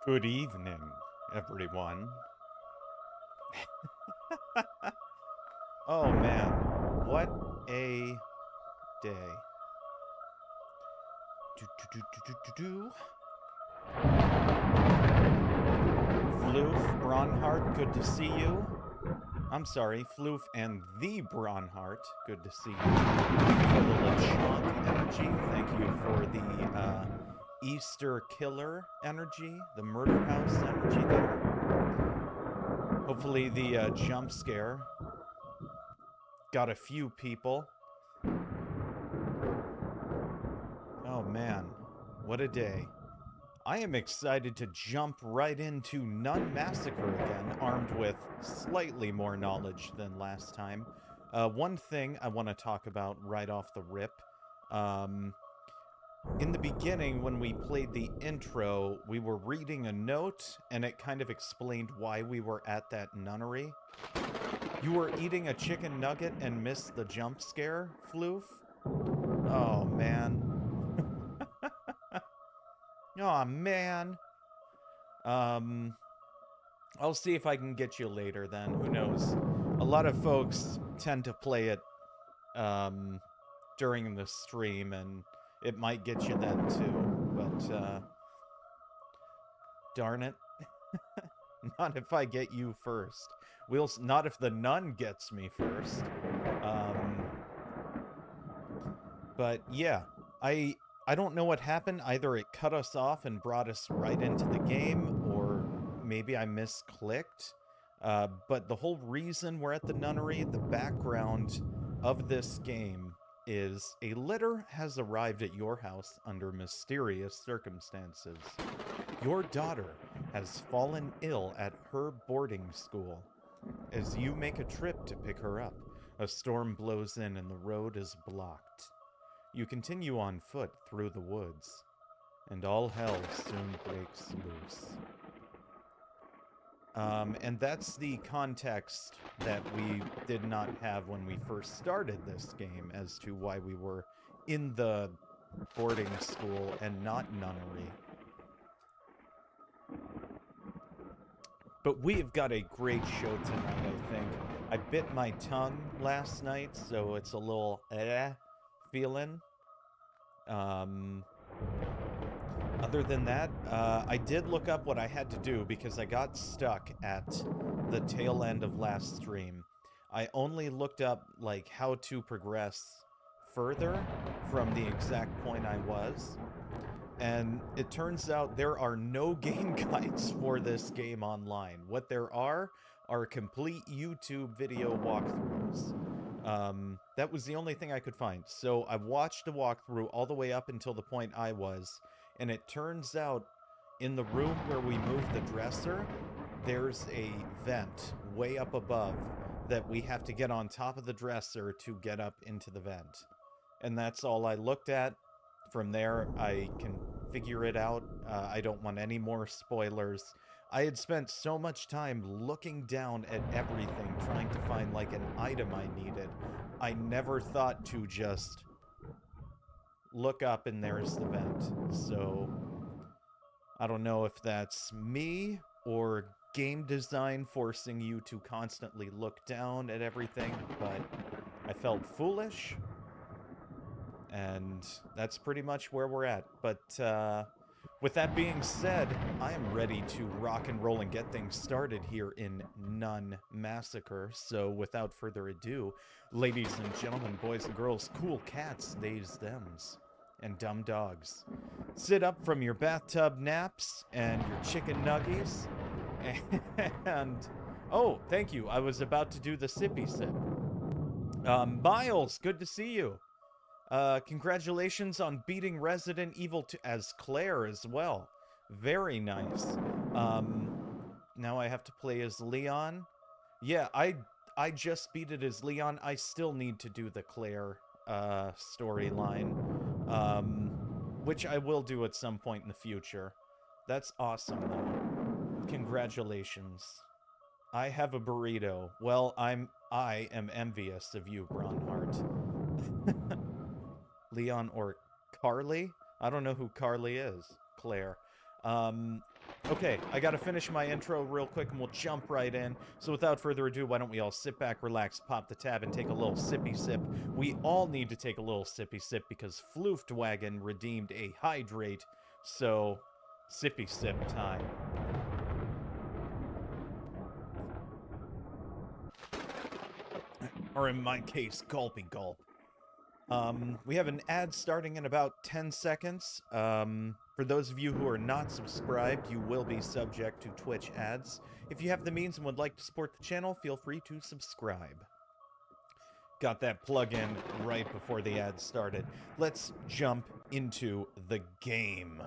Good evening, everyone. Oh man, what a day. Floof, Bronhart, good to see you. I'm sorry, Floof and the Bronhart, good to see you. Thank you for the Lechonk energy. Thank you for the Easter Killer energy, the Murder House energy there. Hopefully the jump scare got a few people. Oh man, what a day. I am excited to jump right into Nun Massacre again, armed with slightly more knowledge than last time. One thing I want to talk about right off the rip. In the beginning, when we played the intro, we were reading a note, and it kind of explained why we were at that nunnery. You were eating a chicken nugget and missed the jump scare, Floof? Oh, man. Oh, man. I'll see if I can get you later then. Who knows? A lot of folks tend to play it during the stream, and it might get you then too. But darn it. Not if I get you first. Not if the nun gets me first. But yeah, I don't know what happened. Either it cut us off and brought us right into the game, or maybe I misclicked. But the whole reason we're at the nunnery, the background of this game, is a letter has arrived at your house under mysterious circumstances. Your daughter has fallen ill at her boarding school. As you make a trip to pick her up, a storm blows in and the road is blocked. You continue on foot through the woods, and all hell soon breaks loose. And that's the context that we did not have when we first started this game as to why we were in the boarding school and not nunnery. But we've got a great show tonight, I think. I bit my tongue last night, so it's a little feeling. Other than that, I did look up what I had to do because I got stuck at the tail end of last stream. I only looked up, like, how to progress further from the exact point I was. And it turns out there are no game guides for this game online. What there are complete YouTube video walkthroughs. That was the only thing I could find. So I watched a walkthrough all the way up until the point I was, and it turns out in the room where we moved the dresser, there's a vent way up above that we have to get on top of the dresser to get up into the vent. And that's all I looked at. From there, I can figure it out. I don't want any more spoilers. I had spent so much time looking down at everything, trying to find, like, an item I needed. I never thought to just look up and there's the vent. So, I don't know if that's me or game design forcing you to constantly look down at everything, but I felt foolish. And that's pretty much where we're at. But with that being said, I am ready to rock and roll and get things started here in Nun Massacre. So without further ado, ladies and gentlemen, boys and girls, cool cats, theys, thems, and dumb dogs, sit up from your bathtub naps and your chicken nuggies. And, oh, thank you. I was about to do the sippy sip. Miles, good to see you. Congratulations on beating Resident Evil 2 as Claire as well. Very nice. Now I have to play as Leon. Yeah, I just beat it as Leon. I still need to do the Claire storyline, which I will do at some point in the future. That's awesome, though. Congratulations. I have a burrito. Well, I am envious of you, Bronhart. Leon or Carly? I don't know who Carly is. Claire. Okay, I gotta finish my intro real quick and we'll jump right in. So without further ado, why don't we all sit back, relax, pop the tab, and take a little sippy sip. We all need to take a little sippy sip because Floofdwagon redeemed a hydrate. So, sippy sip time. Or in my case, gulpy gulp. We have an ad starting in about 10 seconds. For those of you who are not subscribed, you will be subject to Twitch ads. If you have the means and would like to support the channel, feel free to subscribe. Got that plug in right before the ad started. Let's jump into the game.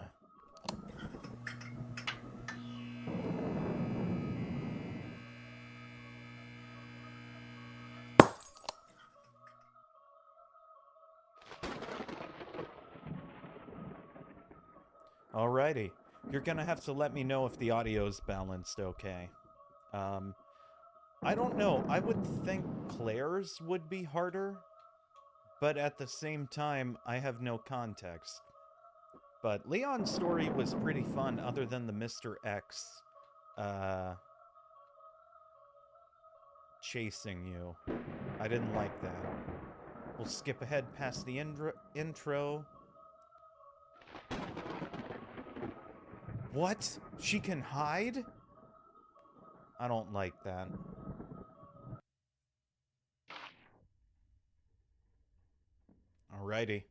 Alrighty. You're gonna have to let me know if the audio's balanced okay. Um, I don't know. I would think Claire's would be harder, but at the same time, I have no context. But Leon's story was pretty fun, other than the Mr. X, chasing you. I didn't like that. We'll skip ahead past the intro. What? She can hide? I don't like that. Alrighty.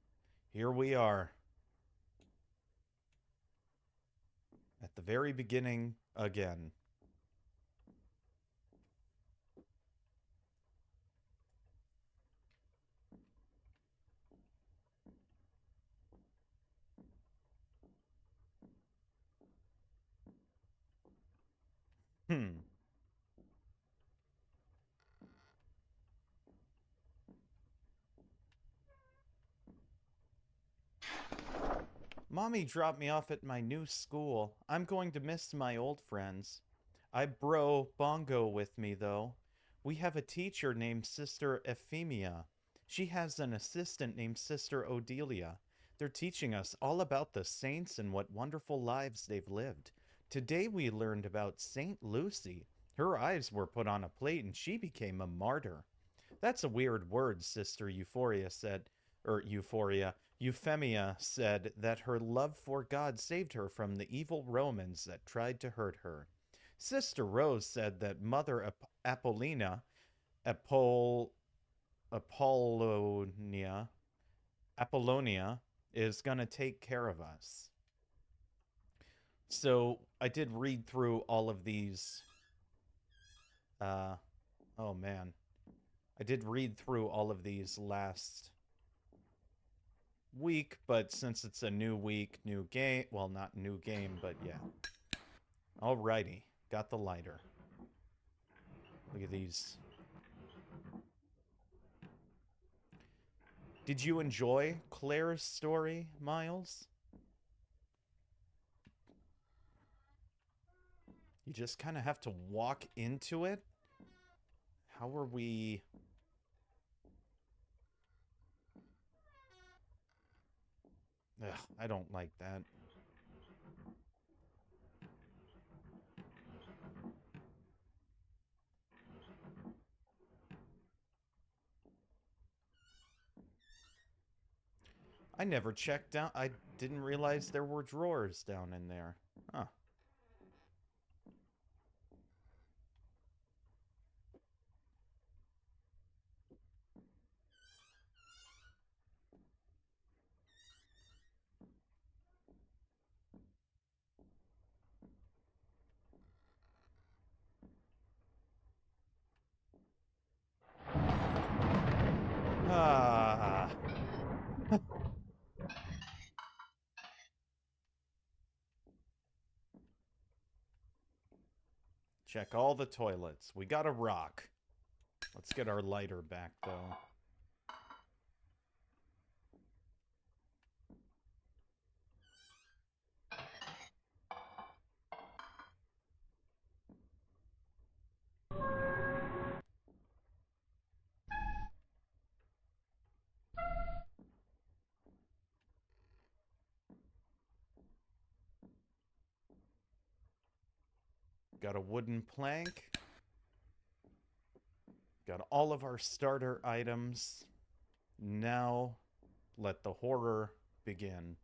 Here we are. At the very beginning, again. Hmm. Mommy dropped me off at my new school. I'm going to miss my old friends. I bro Bongo with me, though. We have a teacher named Sister Euphemia. She has an assistant named Sister Odelia. They're teaching us all about the saints and what wonderful lives they've lived. Today we learned about Saint Lucy. Her eyes were put on a plate and she became a martyr. That's a weird word, Sister Euphoria said, Euphemia said that her love for God saved her from the evil Romans that tried to hurt her. Sister Rose said that Mother Apollina, Apollonia, Apollonia is going to take care of us. So I did read through all of these. Oh man. I did read through all of these last week, but since it's a new week, new game, well, not new game, but yeah. Alrighty, got the lighter. Look at these. Did you enjoy Claire's story, Miles? You just kind of have to walk into it? How are we... Ugh, I don't like that. I never checked down. I didn't realize there were drawers down in there. Huh. Ah. Check all the toilets. We got a rock. Let's get our lighter back, though. Got a wooden plank. Got all of our starter items. Now, let the horror begin.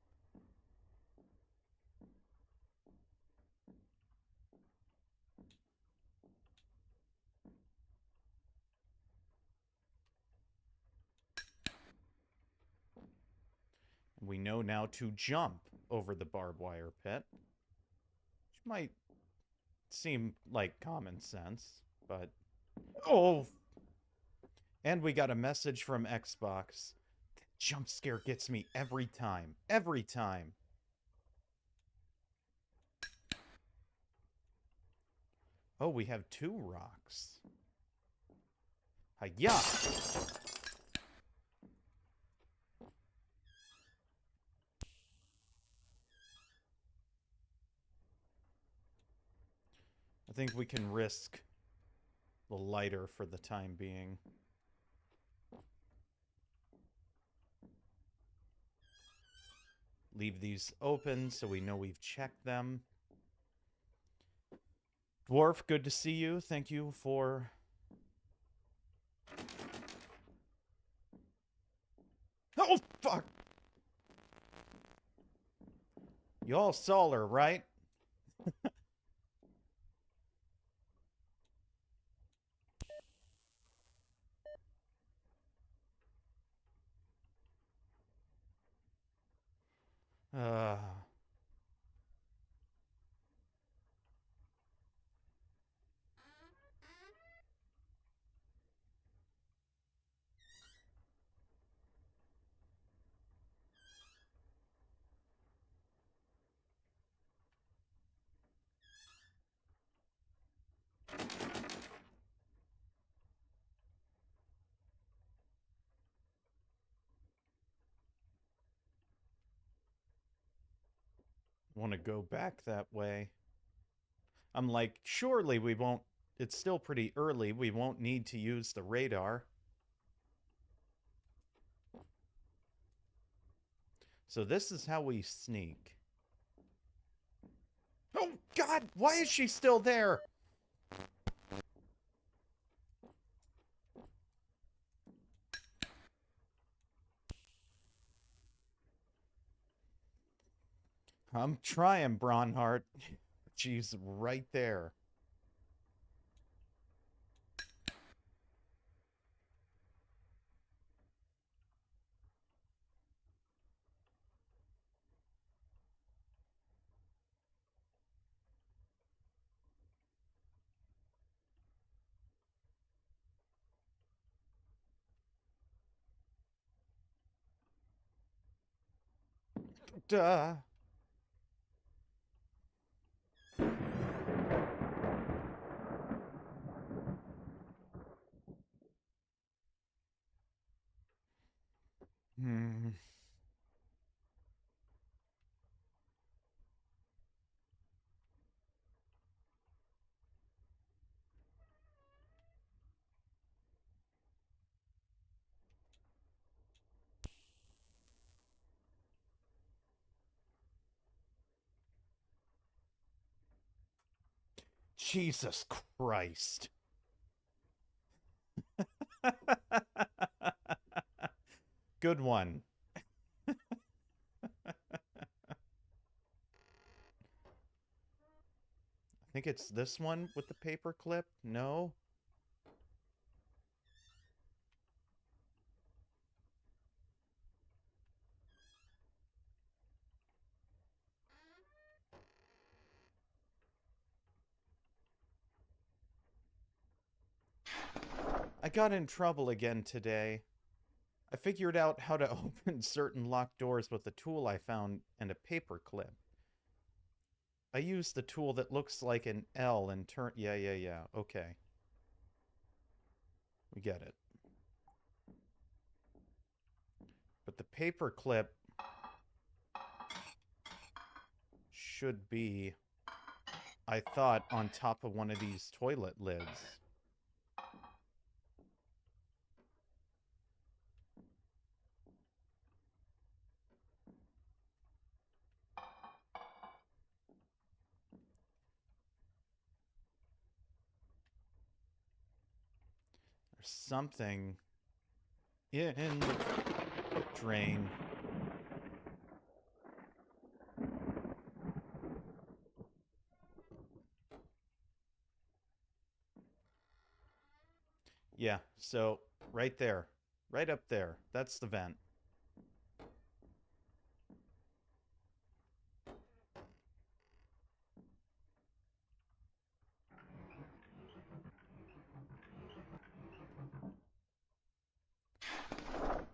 We know now to jump over the barbed wire pit. Which might seem like common sense, but... Oh! And we got a message from Xbox. That jump scare gets me every time. Every time. Oh, we have 2 rocks. Hi-ya! I think we can risk the lighter for the time being. Leave these open so we know we've checked them. Dwarf, good to see you. Thank you for... Oh, fuck! You all saw her, right? Uh... Want to go back that way. I'm like, surely we won't... It's still pretty early. We won't need to use the radar. So this is how we sneak. Oh, God! Why is she still there? I'm trying, Bronhart. She's right there. Duh. Hmm. Jesus Christ. Good one. I think it's this one with the paper clip. No? I got in trouble again today. I figured out how to open certain locked doors with a tool I found and a paper clip. I used the tool that looks like an L and turn... Yeah. Okay. We get it. But the paper clip should be, I thought, on top of one of these toilet lids. There's something in the drain. Yeah, so right there. Right up there. That's the vent.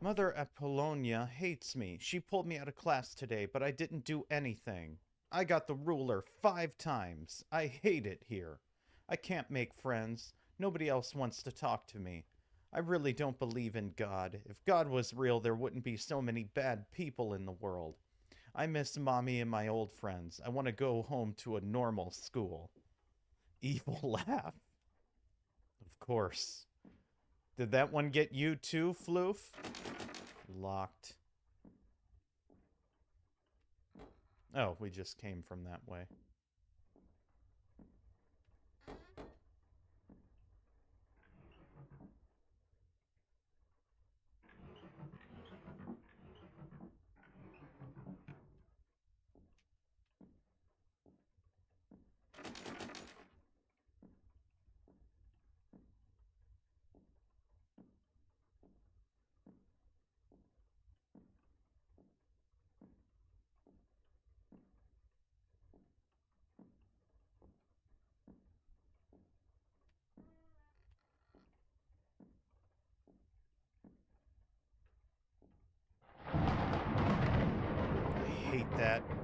Mother Apollonia hates me. She pulled me out of class today, but I didn't do anything. I got the ruler 5 times. I hate it here. I can't make friends. Nobody else wants to talk to me. I really don't believe in God. If God was real, there wouldn't be so many bad people in the world. I miss Mommy and my old friends. I want to go home to a normal school. Evil laugh. Of course. Did that one get you too, Floof? Locked. Oh, we just came from that way.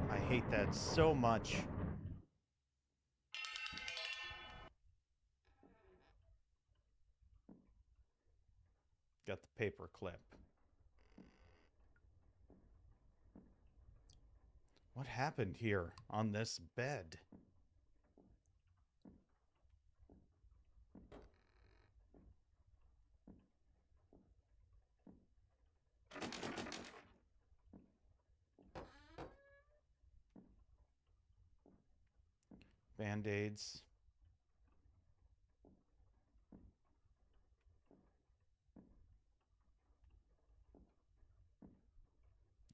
I hate that so much. Got the paper clip. What happened here on this bed? Band-aids.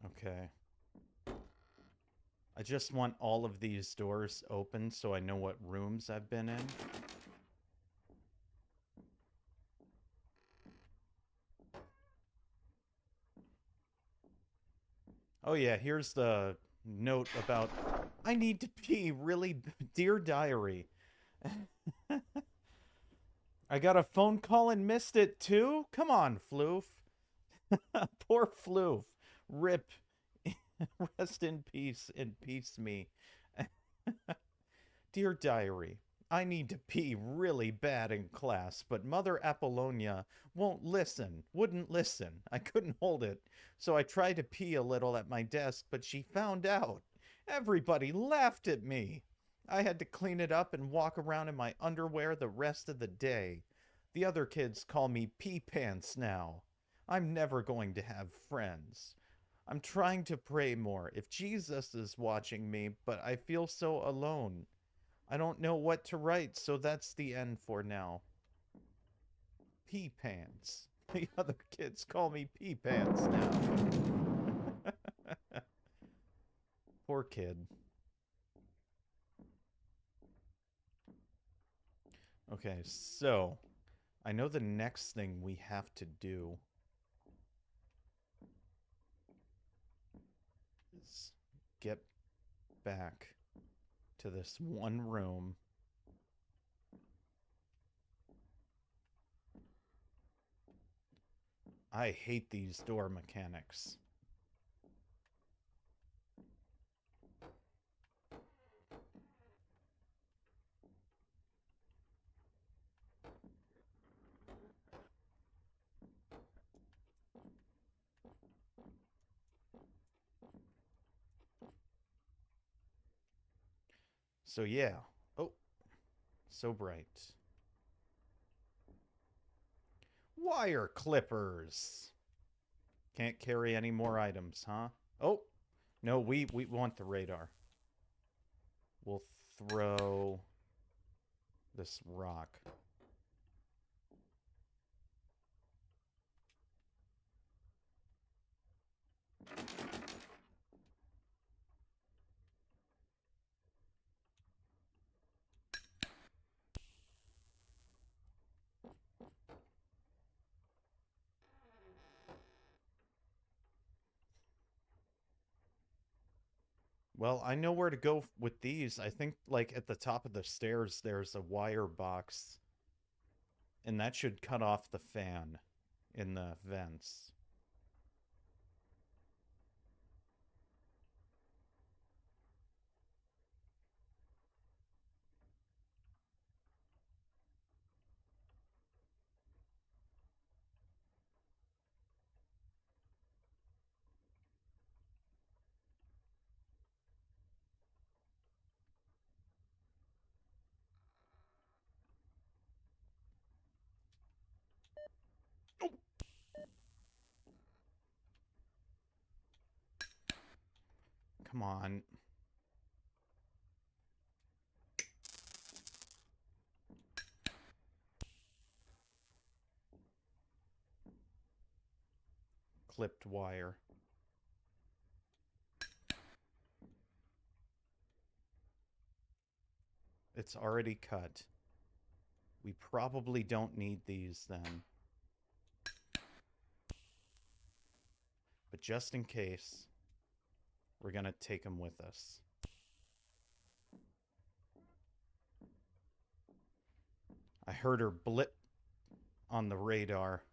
Okay. I just want all of these doors open so I know what rooms I've been in. Oh yeah, here's the note about I need to pee really, dear diary. I got a phone call and missed it too? Come on, Floof. Poor Floof. Rip. Rest in peace me. Dear diary, I need to pee really bad in class, but Mother Apollonia wouldn't listen. I couldn't hold it, so I tried to pee a little at my desk, but she found out. Everybody laughed at me. I had to clean it up and walk around in my underwear the rest of the day. The other kids call me pee pants now. I'm never going to have friends. I'm trying to pray more if Jesus is watching me, but I feel so alone. I don't know what to write, so that's the end for now. Pee pants. The other kids call me pee pants now. Poor kid. Okay, so I know the next thing we have to do is get back to this one room. I hate these door mechanics. So yeah. Oh, so bright. Wire clippers. Can't carry any more items, huh? Oh, no, we want the radar. We'll throw this rock. Well, I know where to go with these. I think, like, at the top of the stairs, there's a wire box. And that should cut off the fan in the vents. Come on. Clipped wire. It's already cut. We probably don't need these then. But just in case, we're going to take them with us. I heard her blip on the radar.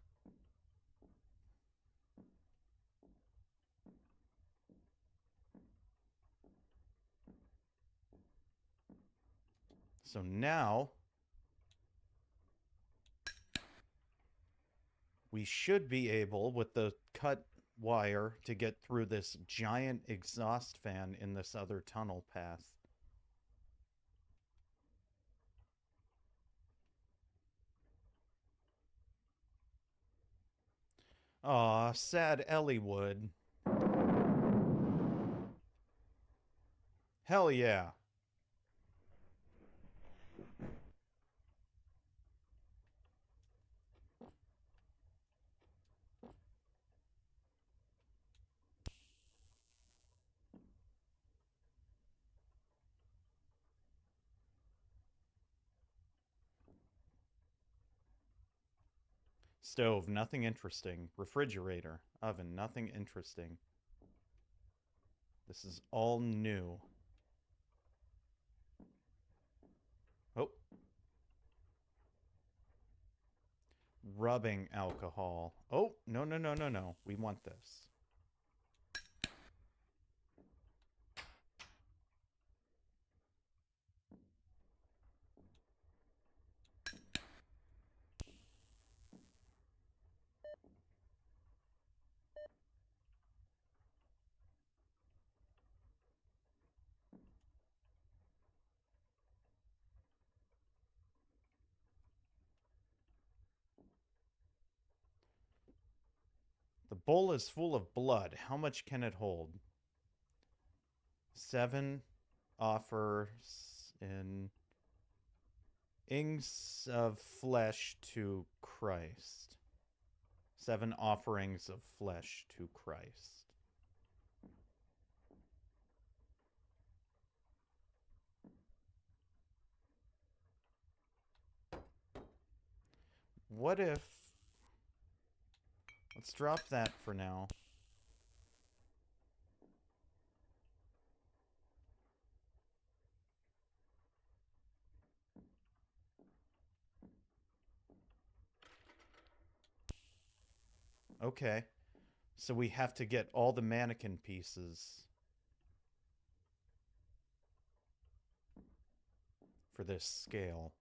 So now we should be able, with the cut wire, to get through this giant exhaust fan in this other tunnel path. Aw, sad Elliewood. Hell yeah. Stove, nothing interesting. Refrigerator, oven, nothing interesting. This is all new. Oh. Rubbing alcohol. Oh, no, no, no, no, no. We want this. The bowl is full of blood. How much can it hold? 7 offers in ings of flesh to Christ. 7 offerings of flesh to Christ. What if... Let's drop that for now. Okay. So we have to get all the mannequin pieces for this scale.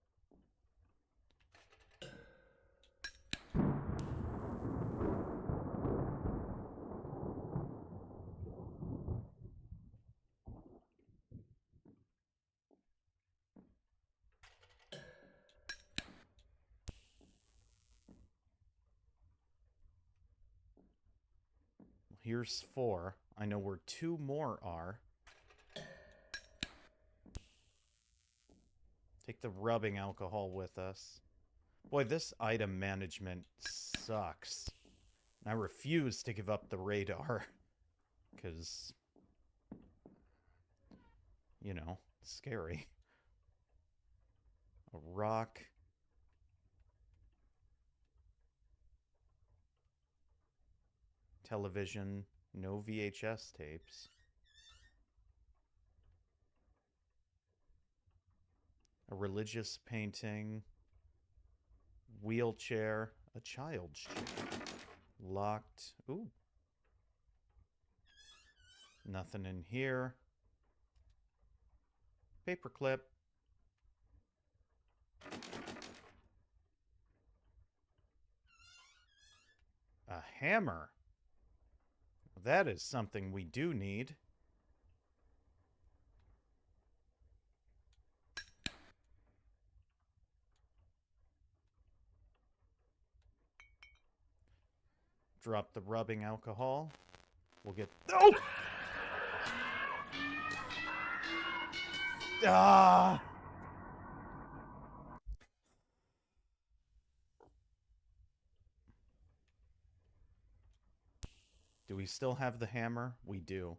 Here's 4. I know where 2 more are. Take the rubbing alcohol with us. Boy, this item management sucks. I refuse to give up the radar. Because, you know, it's scary. A rock. Television. No VHS tapes. A religious painting. Wheelchair. A child's chair. Locked. Ooh. Nothing in here. Paperclip. A hammer. That is something we do need. Drop the rubbing alcohol. We'll get... Oh! Ah! Do we still have the hammer? We do.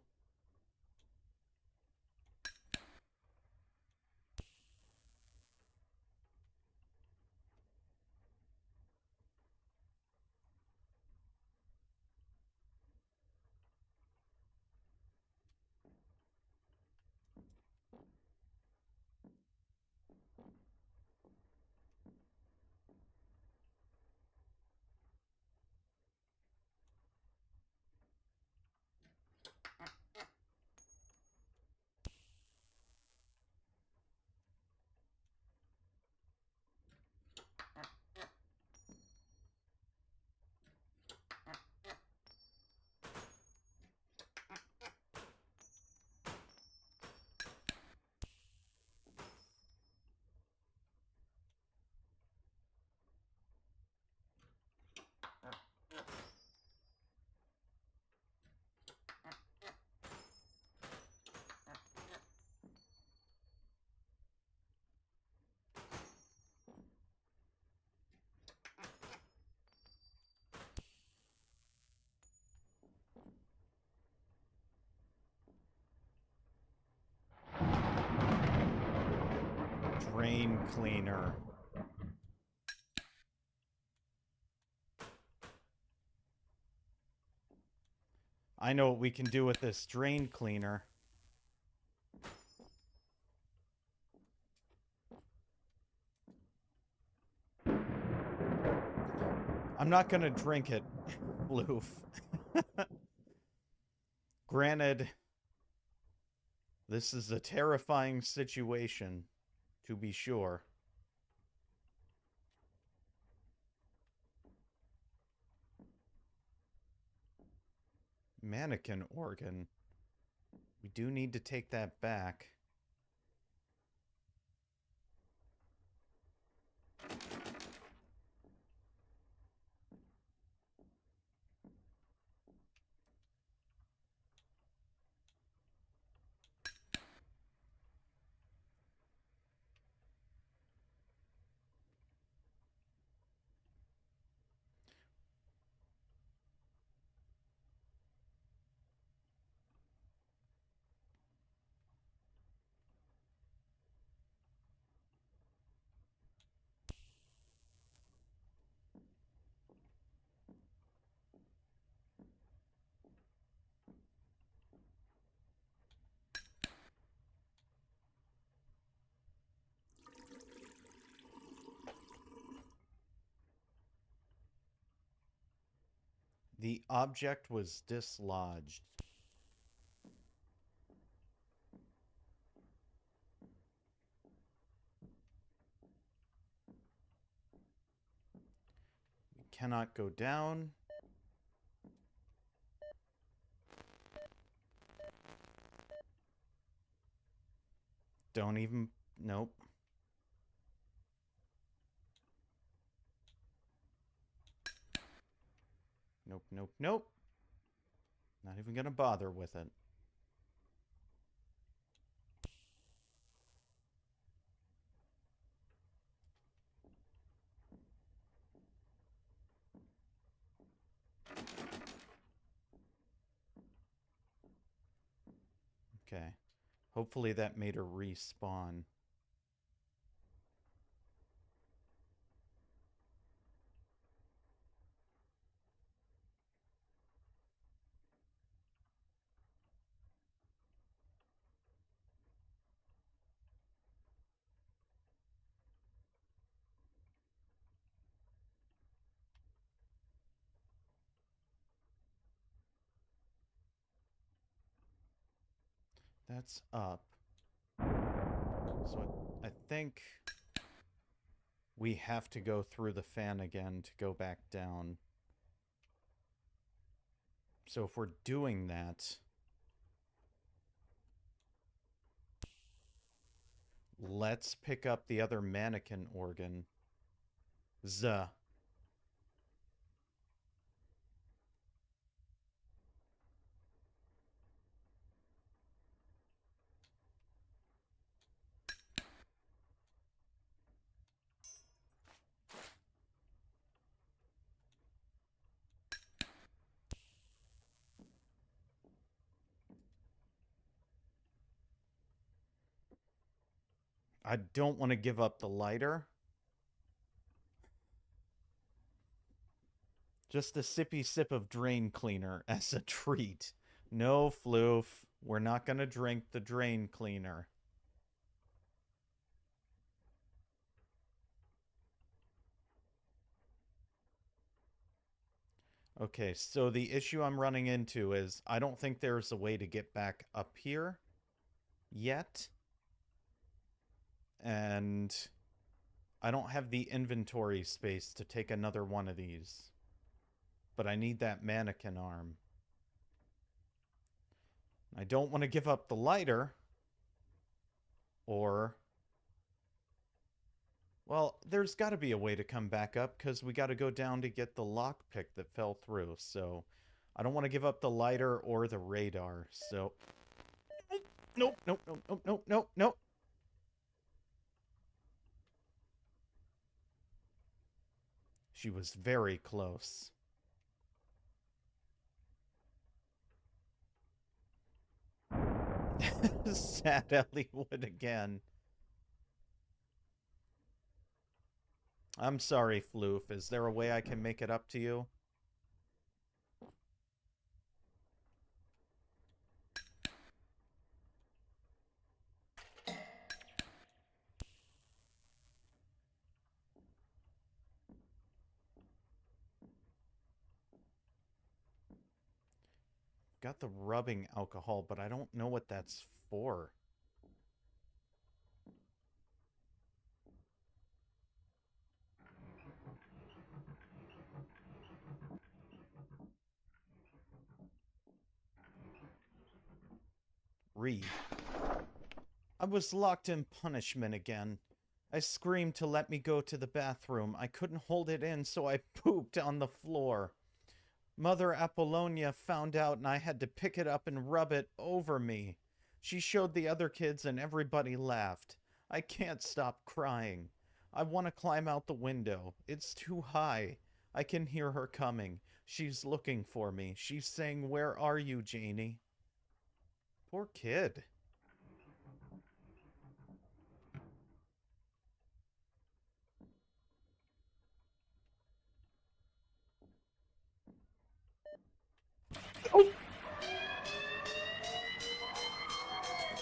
Drain cleaner. I know what we can do with this drain cleaner. I'm not gonna drink it, Loof. Granted, this is a terrifying situation, to be sure. Mannequin organ. We do need to take that back. The object was dislodged. We cannot go down. Don't even... Nope. Nope, nope, nope. Not even gonna bother with it. Okay. Hopefully that made her respawn. That's up. So I think we have to go through the fan again to go back down. So if we're doing that, let's pick up the other mannequin organ. Zuh. I don't want to give up the lighter. Just a sippy sip of drain cleaner as a treat. No, Floof. We're not going to drink the drain cleaner. Okay, so the issue I'm running into is I don't think there's a way to get back up here yet. And I don't have the inventory space to take another one of these. But I need that mannequin arm. I don't want to give up the lighter. Or... Well, there's got to be a way to come back up because we got to go down to get the lockpick that fell through. So I don't want to give up the lighter or the radar. So... Nope, nope, nope, nope, nope, nope, nope. She was very close. Sad Elliewood again. I'm sorry, Floof. Is there a way I can make it up to you? Got the rubbing alcohol, but I don't know what that's for. Read. I was locked in punishment again. I screamed to let me go to the bathroom. I couldn't hold it in, so I pooped on the floor. Mother Apollonia found out and I had to pick it up and rub it over me. She showed the other kids and everybody laughed. I can't stop crying. I want to climb out the window. It's too high. I can hear her coming. She's looking for me. She's saying, "Where are you, Janie?" Poor kid. Oh!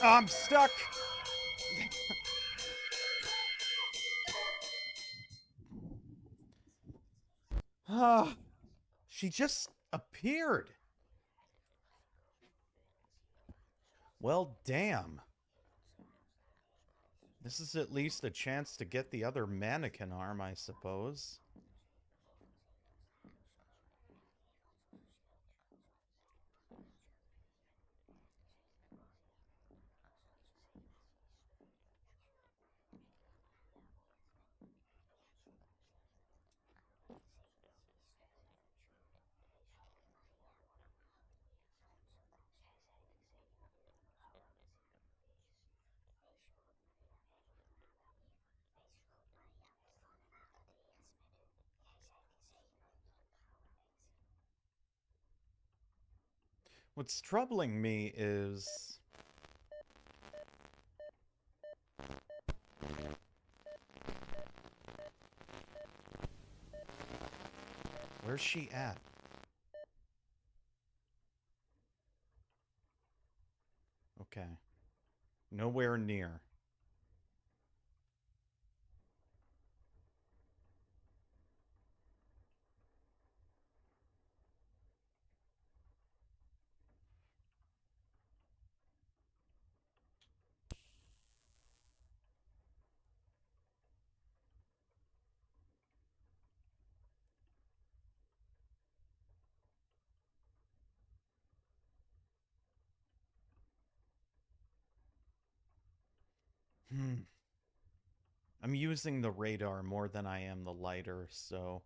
I'm stuck! Ah, she just appeared. Well, damn. This is at least a chance to get the other mannequin arm, I suppose. What's troubling me is... Where's she at? Okay. Nowhere near. I'm using the radar more than I am the lighter, so...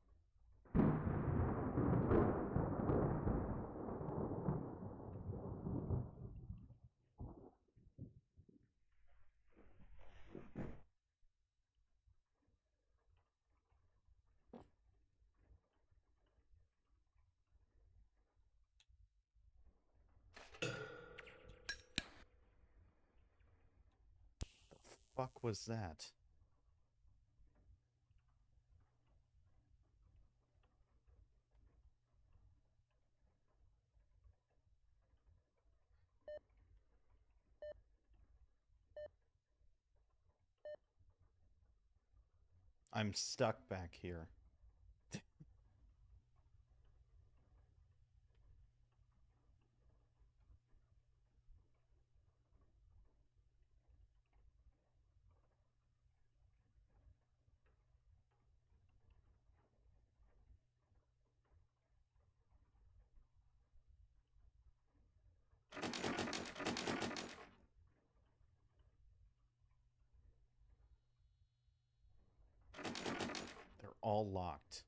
fuck was that? I'm stuck back here. They're all locked.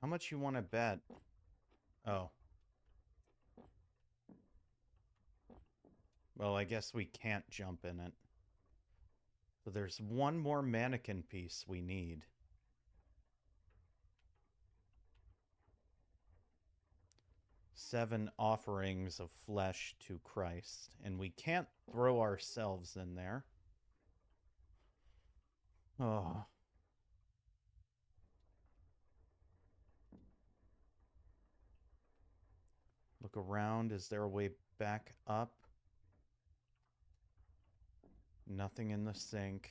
How much you want to bet? Oh. Well, I guess we can't jump in it. So there's one more mannequin piece we need. 7 offerings of flesh to Christ. And we can't throw ourselves in there. Oh. Look around. Is there a way back up? Nothing in the sink.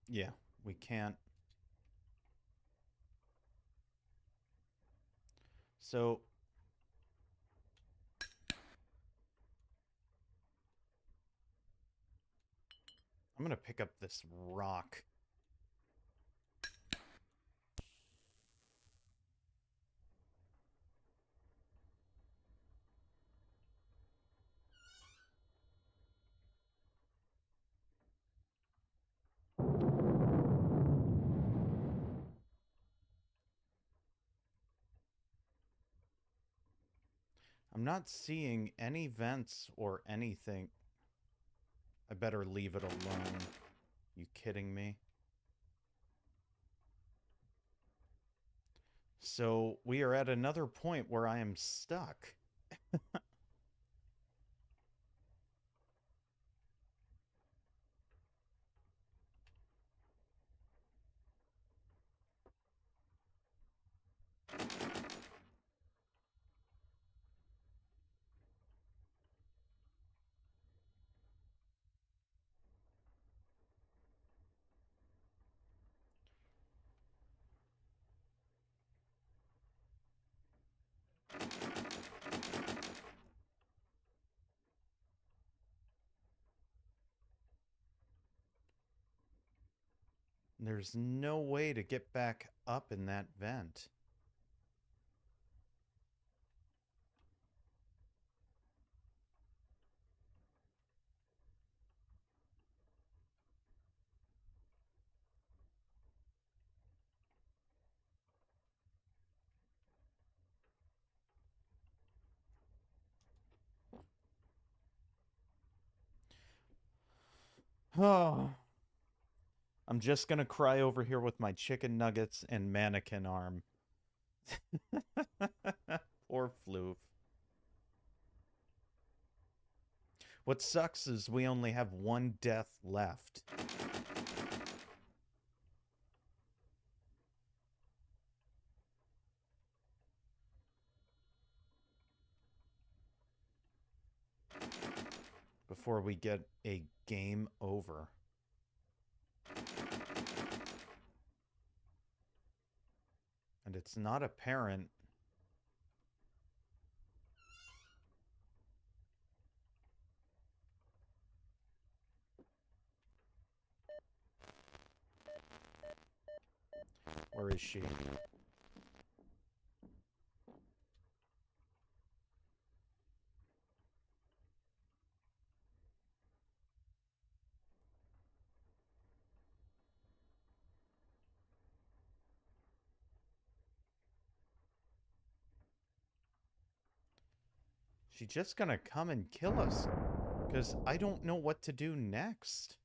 Yeah, we can't. So I'm gonna pick up this rock. I'm not seeing any vents or anything. I better leave it alone. You kidding me? So we are at another point where I am stuck. There's no way to get back up in that vent. Oh. I'm just gonna cry over here with my chicken nuggets and mannequin arm. Poor Floof. What sucks is we only have one death left. Before we get a game over. And it's not apparent. Or is she? She just gonna come and kill us? Because I don't know what to do next.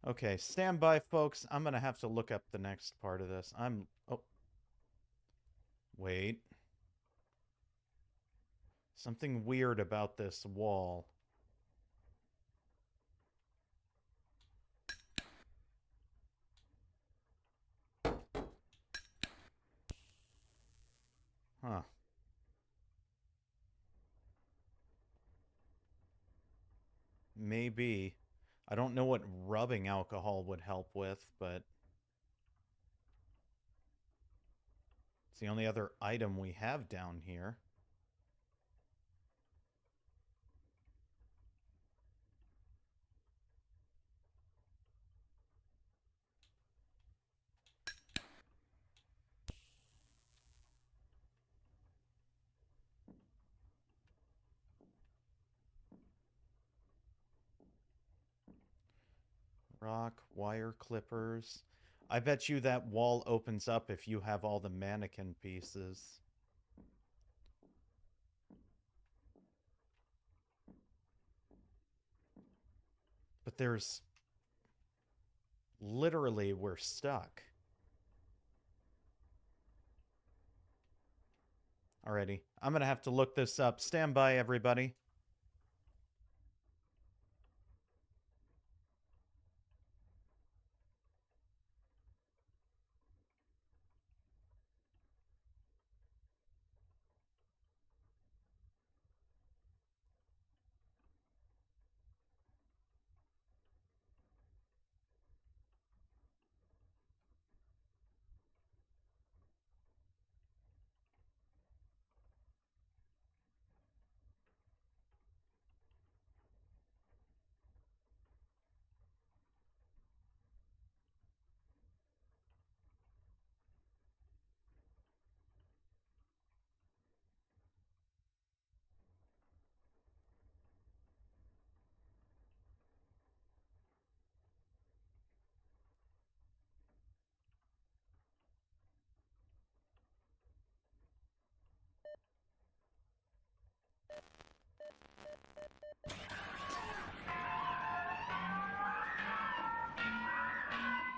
Okay, stand by, folks. I'm gonna have to look up the next part of this. Oh. Wait. Something weird about this wall. Huh. Maybe. I don't know what rubbing alcohol would help with, but it's the only other item we have down here. Rock, wire clippers. I bet you that wall opens up if you have all the mannequin pieces. But there's... Literally, we're stuck. Alrighty. I'm gonna have to look this up. Stand by, everybody.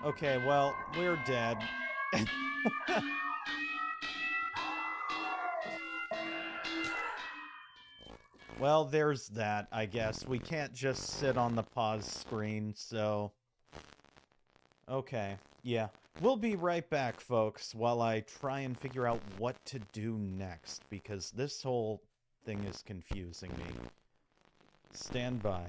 Okay, well, we're dead. Well, there's that, I guess. We can't just sit on the pause screen, so... Okay, yeah. We'll be right back, folks, while I try and figure out what to do next, because this whole thing is confusing me. Stand by.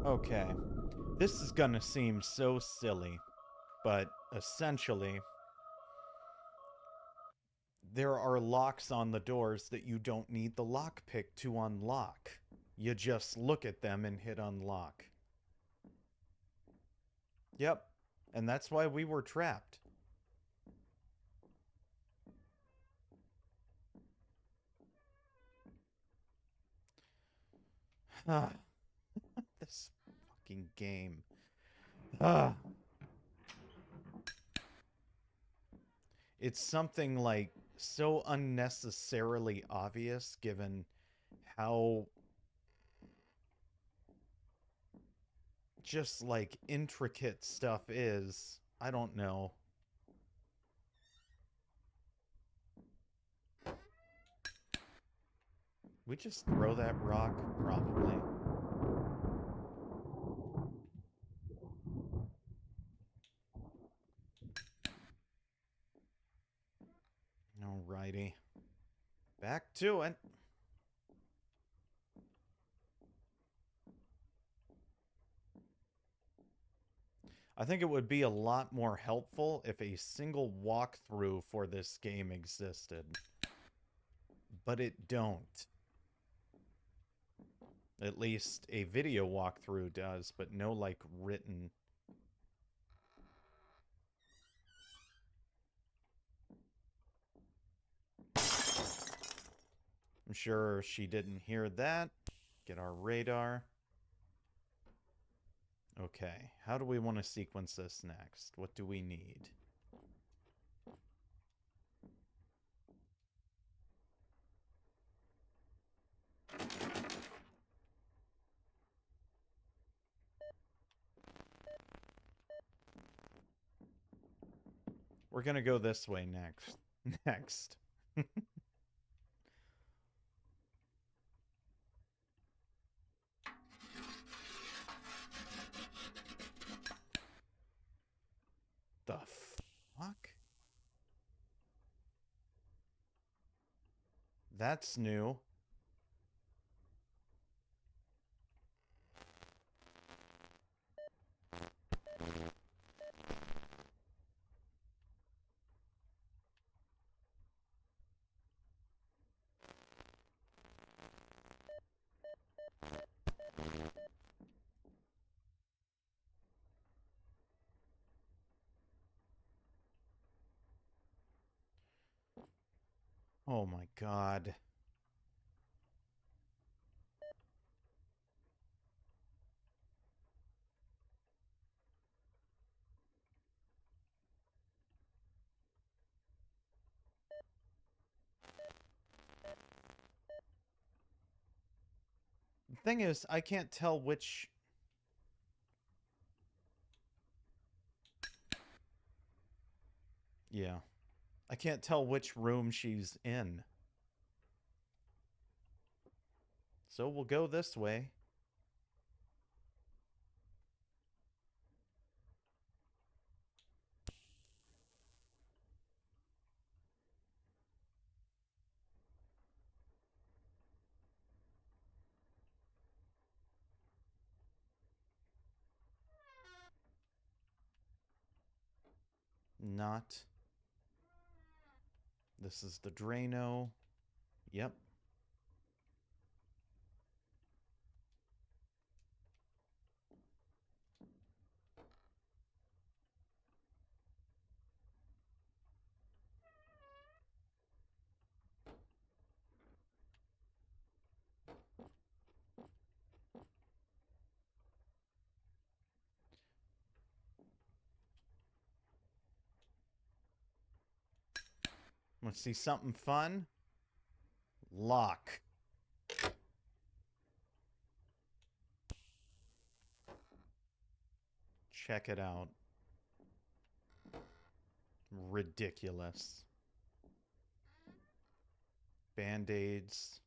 Okay, this is gonna seem so silly, but essentially, there are locks on the doors that you don't need the lockpick to unlock. You just look at them and hit unlock. Yep, and that's why we were trapped. Ah, this fucking game. Ah. It's something like so unnecessarily obvious given how just like intricate stuff is. I don't know. We just throw that rock? Probably. Alrighty. Back to it. I think it would be a lot more helpful if a single walkthrough for this game existed. But it don't. At least a video walkthrough does, but no, like, written. I'm sure she didn't hear that. Get our radar. Okay, how do we want to sequence this next? What do we need? We're gonna go this way next. Next. The fuck? That's new. Oh my god. The thing is, I can't tell which... Yeah. I can't tell which room she's in. So we'll go this way. Not. This is the Drano. Yep. Want to see something fun? Lock. Check it out. Ridiculous. Band-aids.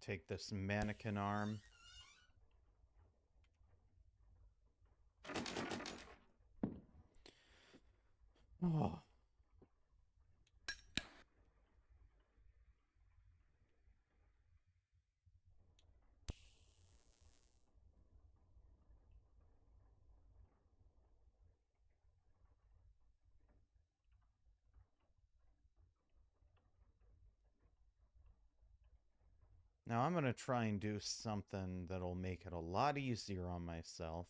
take this mannequin arm. Oh. Now I'm going to try and do something that'll make it a lot easier on myself.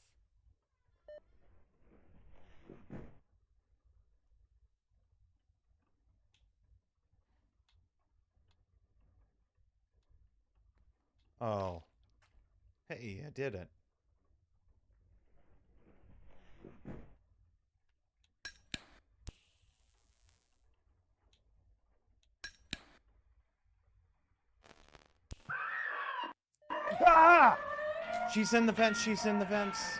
Oh. Hey, I did it. Ah! She's in the vents, she's in the vents.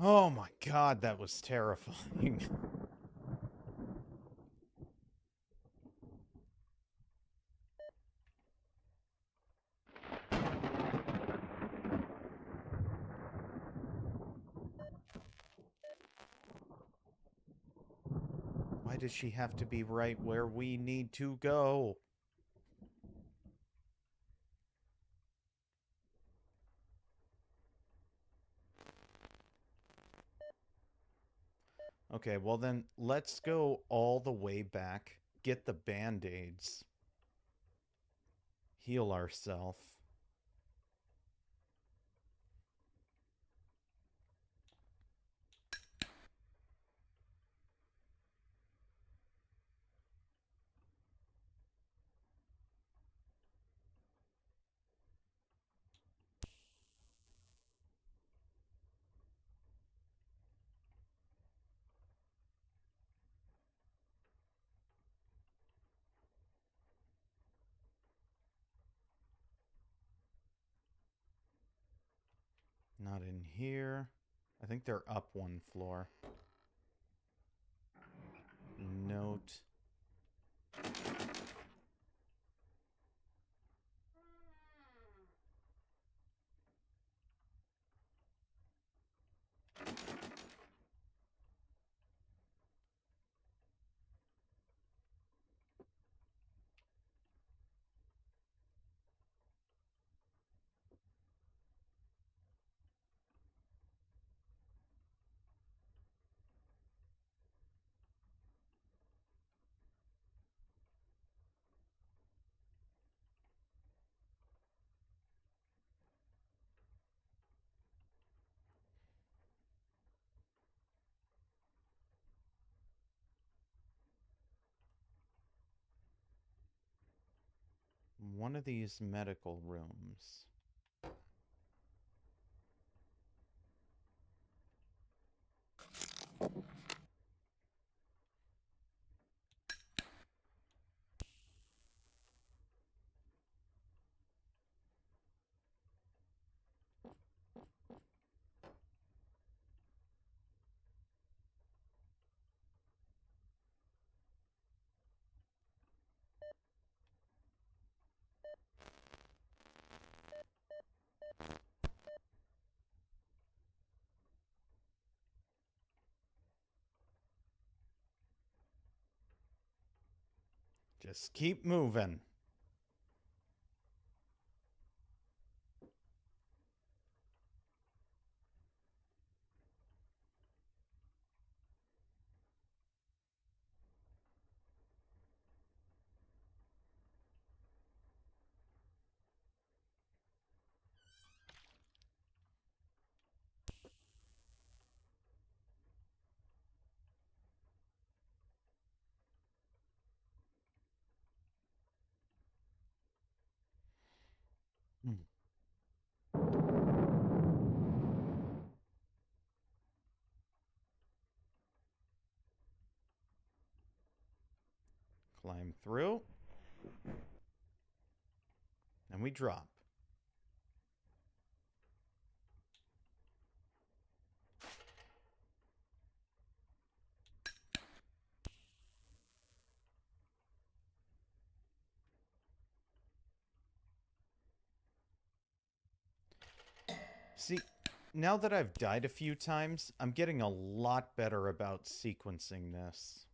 Oh my god, that was terrifying. Why does she have to be right where we need to go? Okay, well then, let's go all the way back, get the band-aids, heal ourselves. Not in here. I think they're up one floor. Note. One of these medical rooms. Just keep moving. Climb through. And we drop. See, now that I've died a few times, I'm getting a lot better about sequencing this.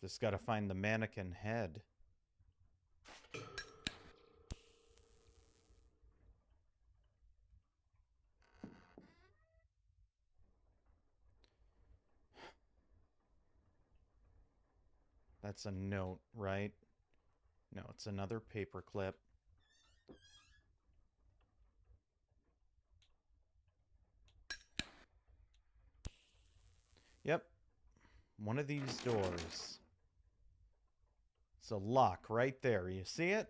Just gotta find the mannequin head. That's a note, right? No, it's another paperclip. Yep. One of these doors. It's a lock right there. You see it?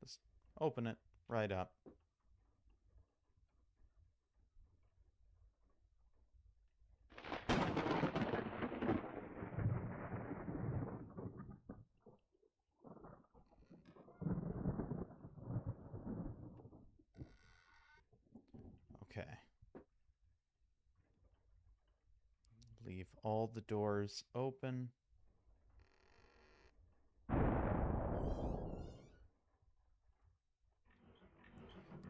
Just open it right up. Okay. Leave all the doors open.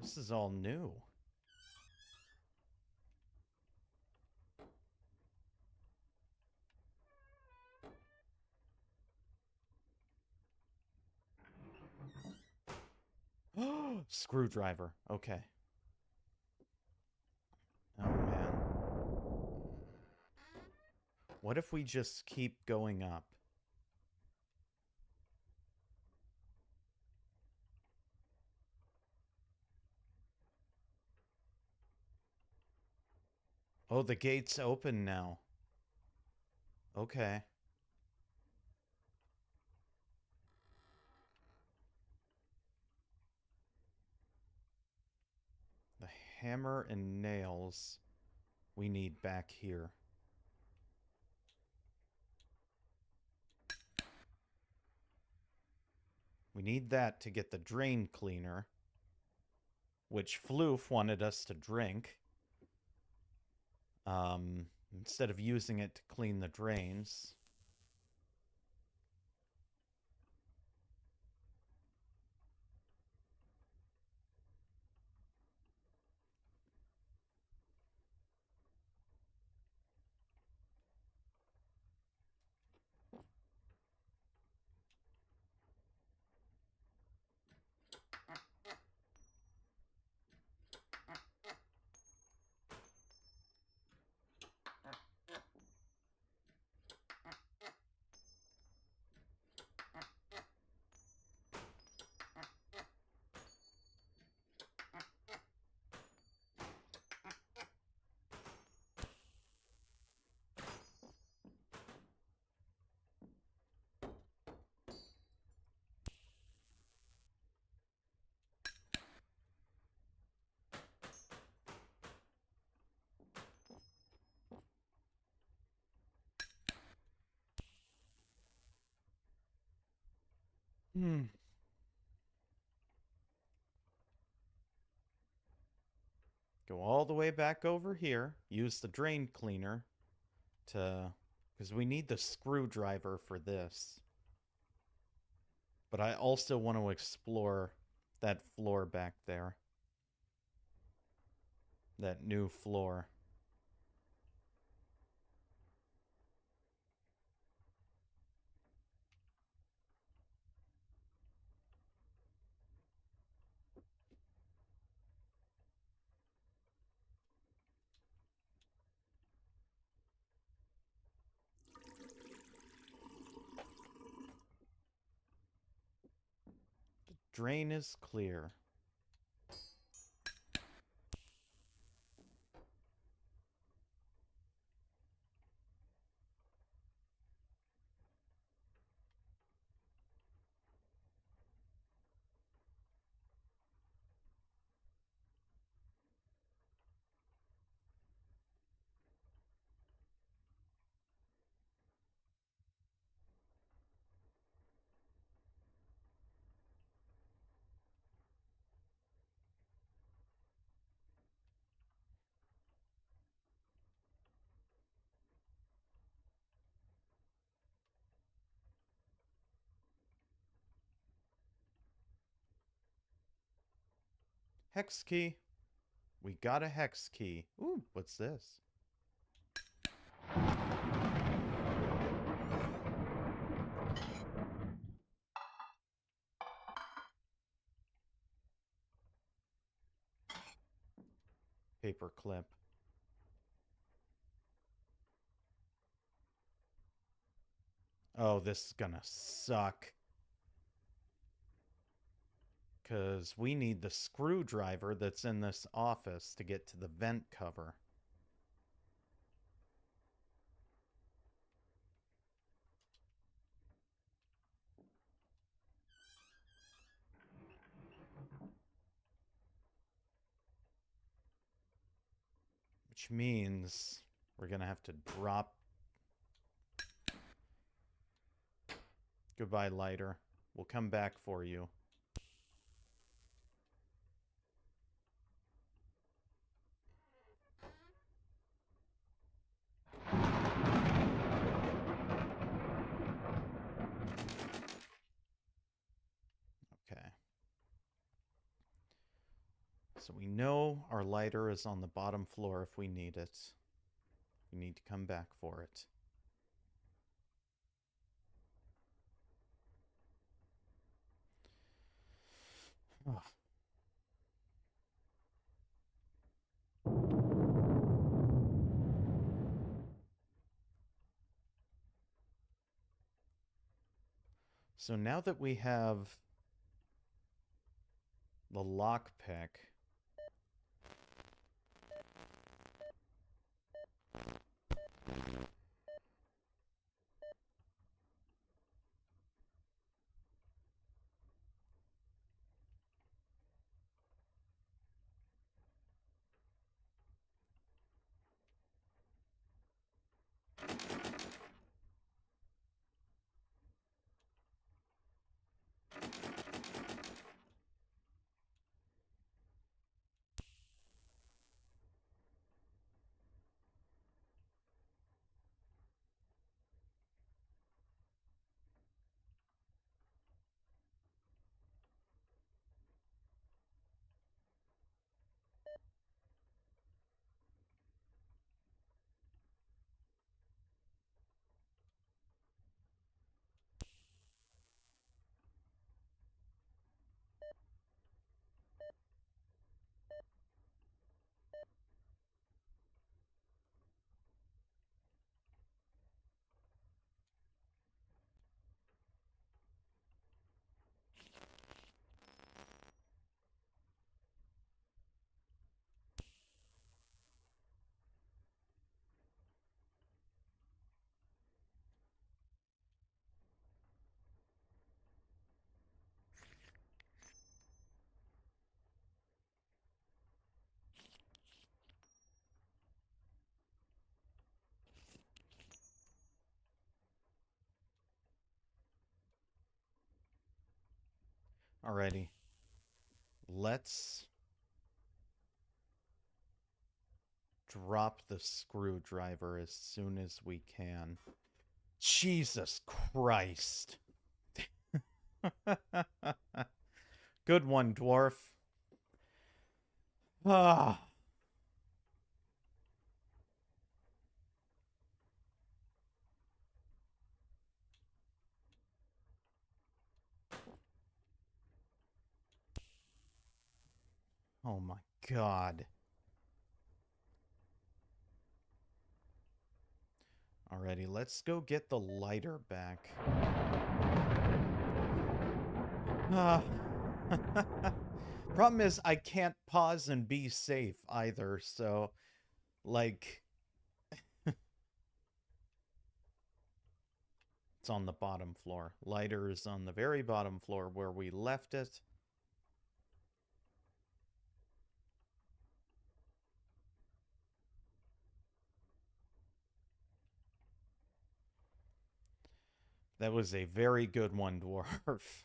This is all new. Screwdriver. Okay. Oh, man. What if we just keep going up? Oh, the gate's open now. Okay. The hammer and nails we need back here. We need that to get the drain cleaner, which Floof wanted us to drink. Instead of using it to clean the drains. Go all the way back over here. Use the drain cleaner to... because we need the screwdriver for this. But I also want to explore that floor back there. That new floor. drain is clear. Hex key. We got a hex key. Ooh, what's this? Paper clip. Oh, this is gonna suck. Because we need the screwdriver that's in this office to get to the vent cover. Which means we're gonna have to drop... Goodbye, lighter. We'll come back for you. Okay. So we know our lighter is on the bottom floor if we need it. We need to come back for it. Oh. So now that we have the lockpick, alrighty. Let's drop the screwdriver as soon as we can. Jesus Christ. Good one, dwarf. Ah. Oh my God. Alrighty, let's go get the lighter back. Ah. Problem is, I can't pause and be safe either, so, like, it's on the bottom floor. Lighter is on the very bottom floor where we left it. That was a very good one, dwarf.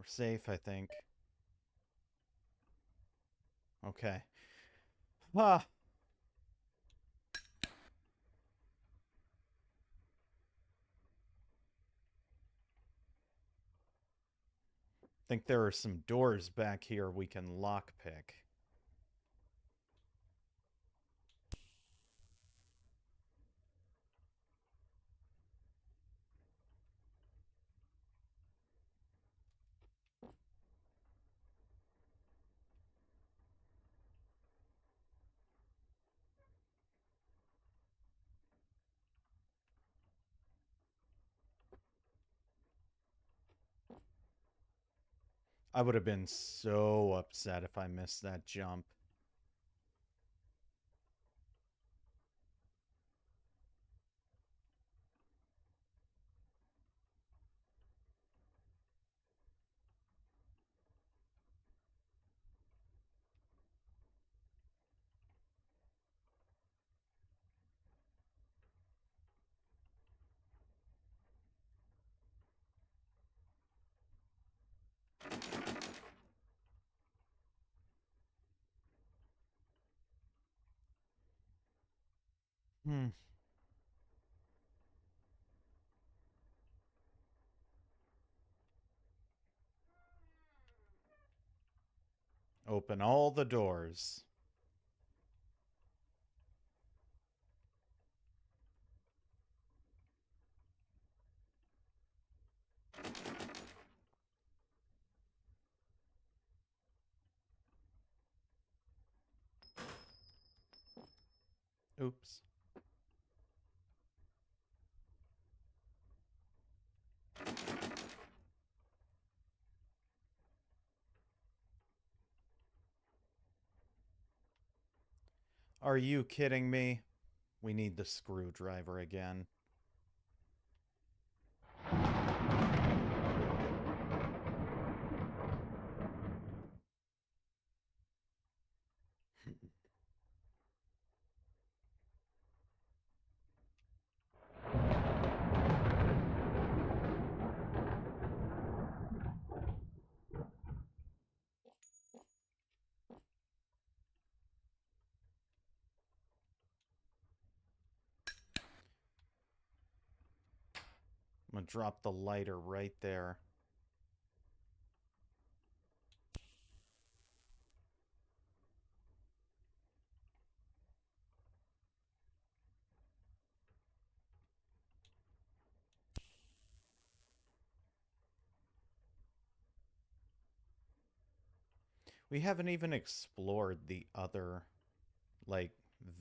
We're safe, I think. Okay. Ah. Think there are some doors back here we can lockpick. I would have been so upset if I missed that jump. Hmm. Open all the doors. Oops. Are you kidding me? We need the screwdriver again. I'm gonna drop the lighter right there. We haven't even explored the other, like,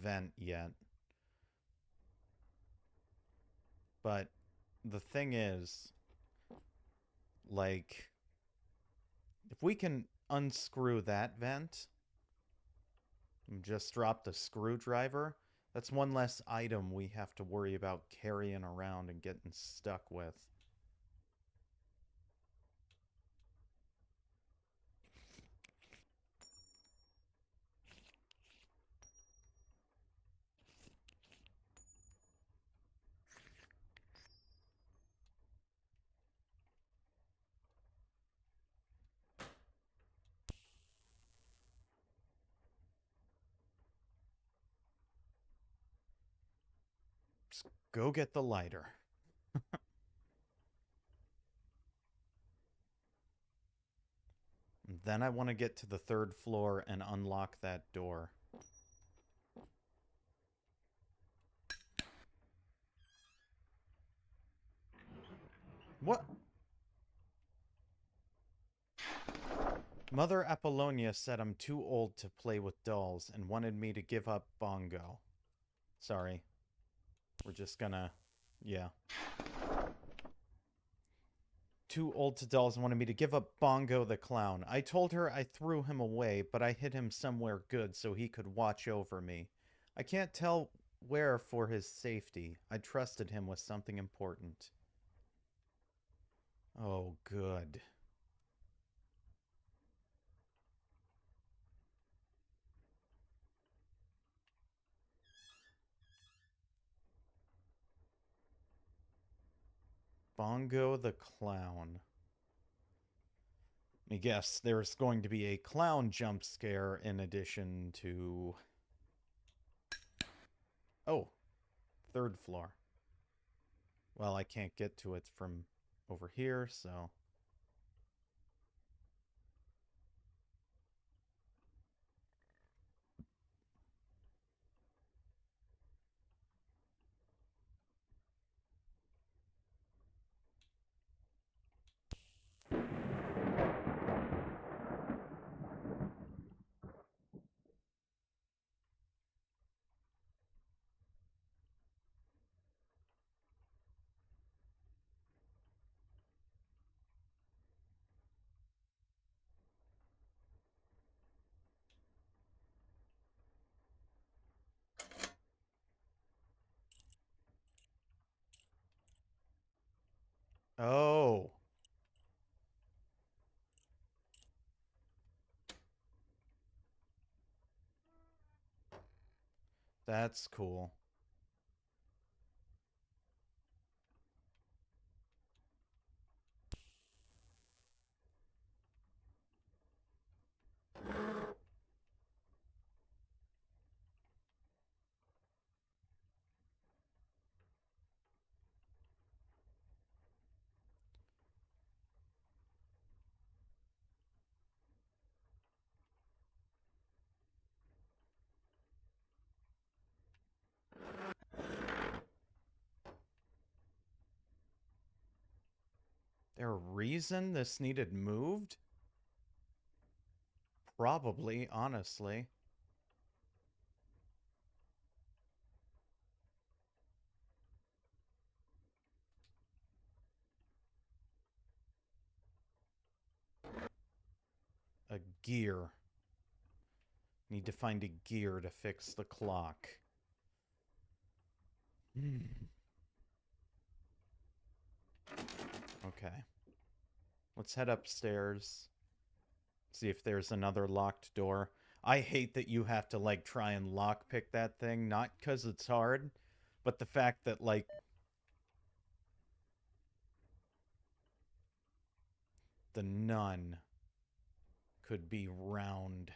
vent yet. But the thing is, like, if we can unscrew that vent and just drop the screwdriver, that's one less item we have to worry about carrying around and getting stuck with. Just go get the lighter. then I want to get to the 3rd floor and unlock that door. What? Mother Apollonia said I'm too old to play with dolls and wanted me to give up Bongo. Sorry. We're just gonna... Yeah. Too old to dolls and wanted me to give up Bongo the clown. I told her I threw him away, but I hid him somewhere good so he could watch over me. I can't tell where for his safety. I trusted him with something important. Oh, good. Bongo the clown. I guess there's going to be a clown jump scare in addition to... Oh, 3rd floor. Well, I can't get to it from over here, so... Oh! That's cool. There a reason this needed moved? Probably, honestly. A gear. Need to find a gear to fix the clock. Okay. Let's head upstairs. See if there's another locked door. I hate that you have to, like, try and lockpick that thing. Not because it's hard, but the fact that, like... The nun could be round.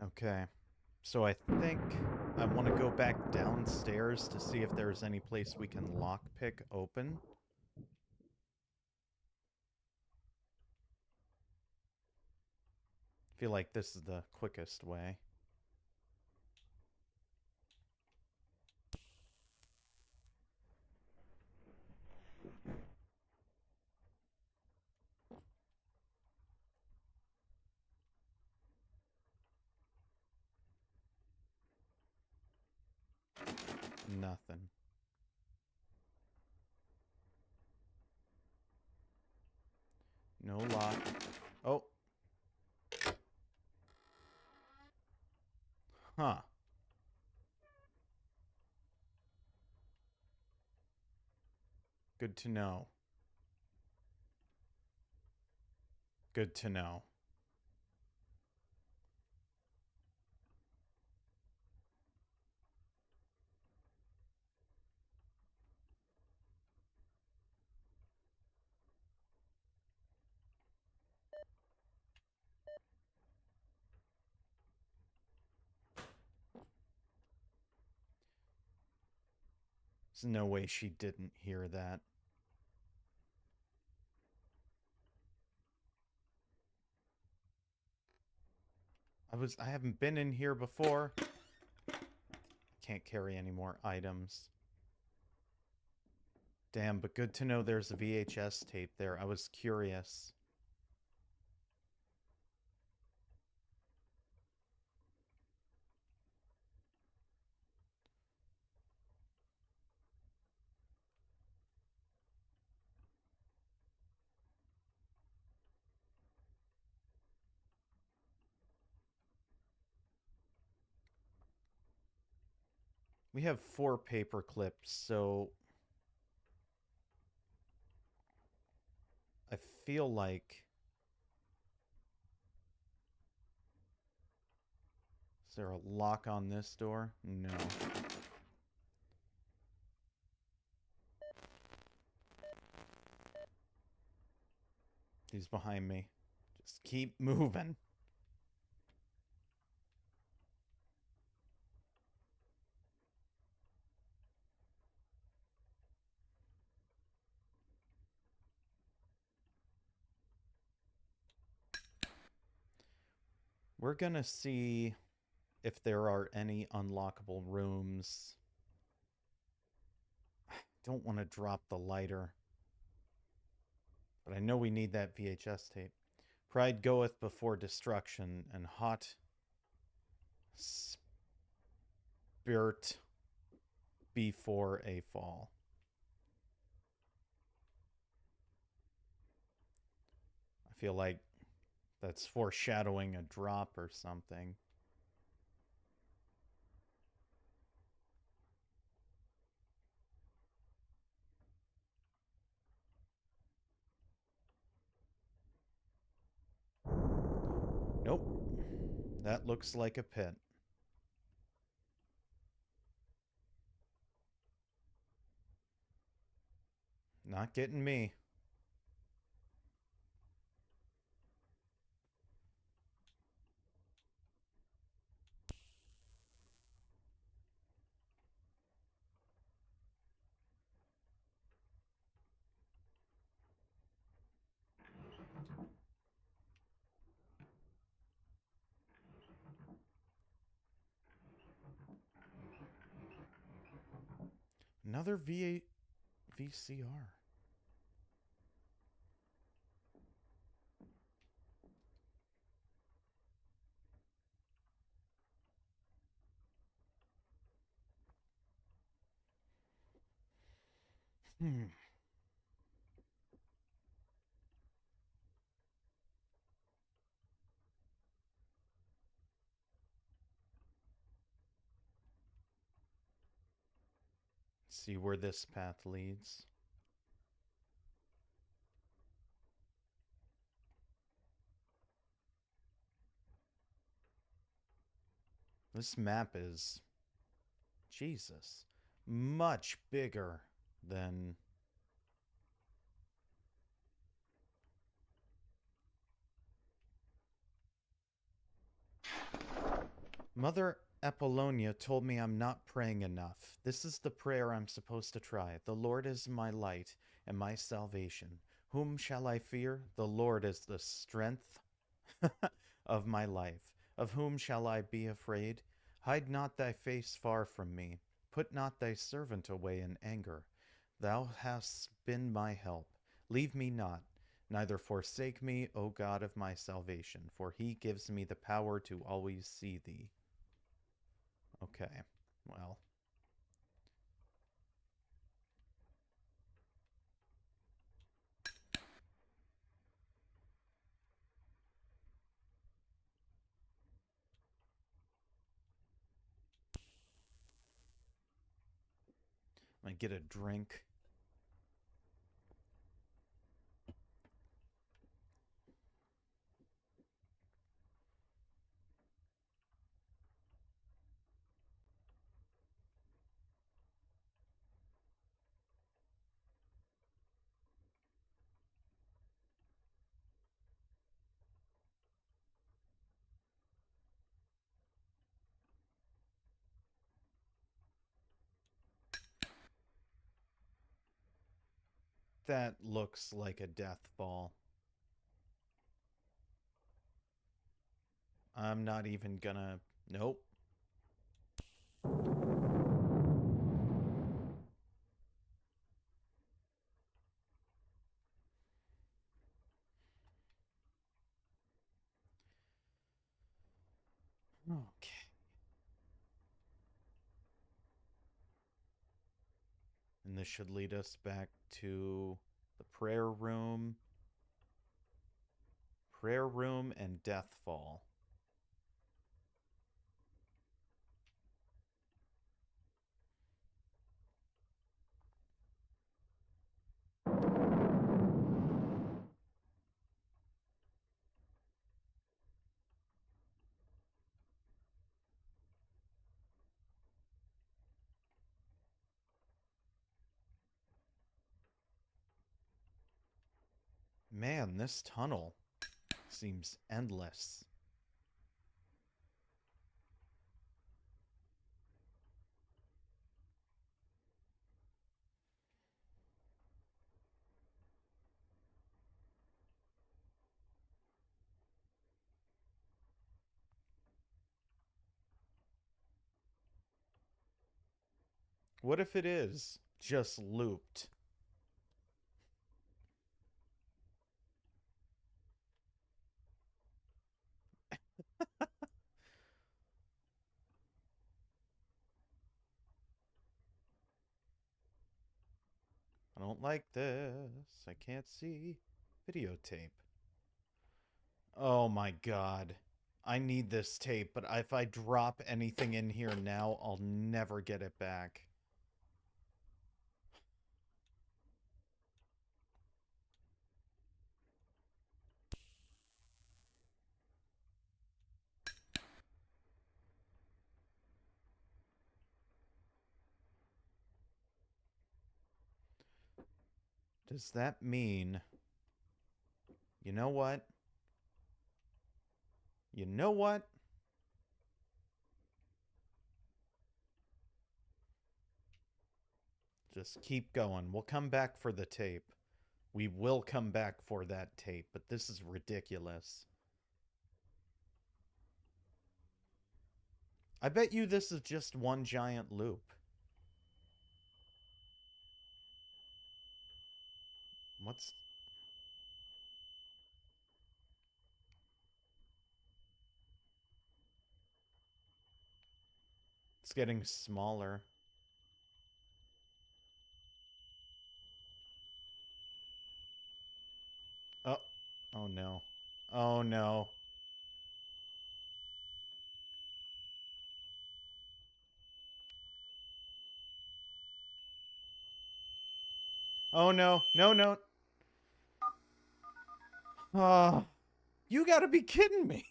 Okay. So I think I want to go back downstairs to see if there's any place we can lockpick open. I feel like this is the quickest way. Nothing. No lock. Oh. Huh. Good to know. Good to know. There's no way she didn't hear that. I haven't been in here before. Can't carry any more items. Damn, but good to know there's a VHS tape there. I was curious. We have 4 paper clips, so I feel like... Is there a lock on this door? No. He's behind me. Just keep moving. We're gonna see if there are any unlockable rooms. Don't want to drop the lighter. But I know we need that VHS tape. Pride goeth before destruction, and hot spirit before a fall. I feel like that's foreshadowing a drop or something. Nope. That looks like a pit. Not getting me. Another VCR. See where this path leads. This map is, Jesus, much bigger than... Mother Apollonia told me I'm not praying enough. This is the prayer I'm supposed to try. The Lord is my light and my salvation. Whom shall I fear? The Lord is the strength of my life. Of whom shall I be afraid? Hide not thy face far from me. Put not thy servant away in anger. Thou hast been my help. Leave me not, neither forsake me, O God of my salvation, for he gives me the power to always see thee. Okay, well. I get a drink. That looks like a death fall. I'm not even gonna... Nope. Okay. And this should lead us back to the prayer room. Prayer room and death fall. Man, this tunnel seems endless. What if it is just looped? I don't like this. I can't see. Videotape. Oh my god. I need this tape, but if I drop anything in here now, I'll never get it back. Does that mean... You know what? You know what? Just keep going. We'll come back for the tape. We will come back for that tape, but this is ridiculous. I bet you this is just one giant loop. What's... It's getting smaller. Oh. Oh no. Oh no. Oh no. No, no. Oh. You gotta be kidding me.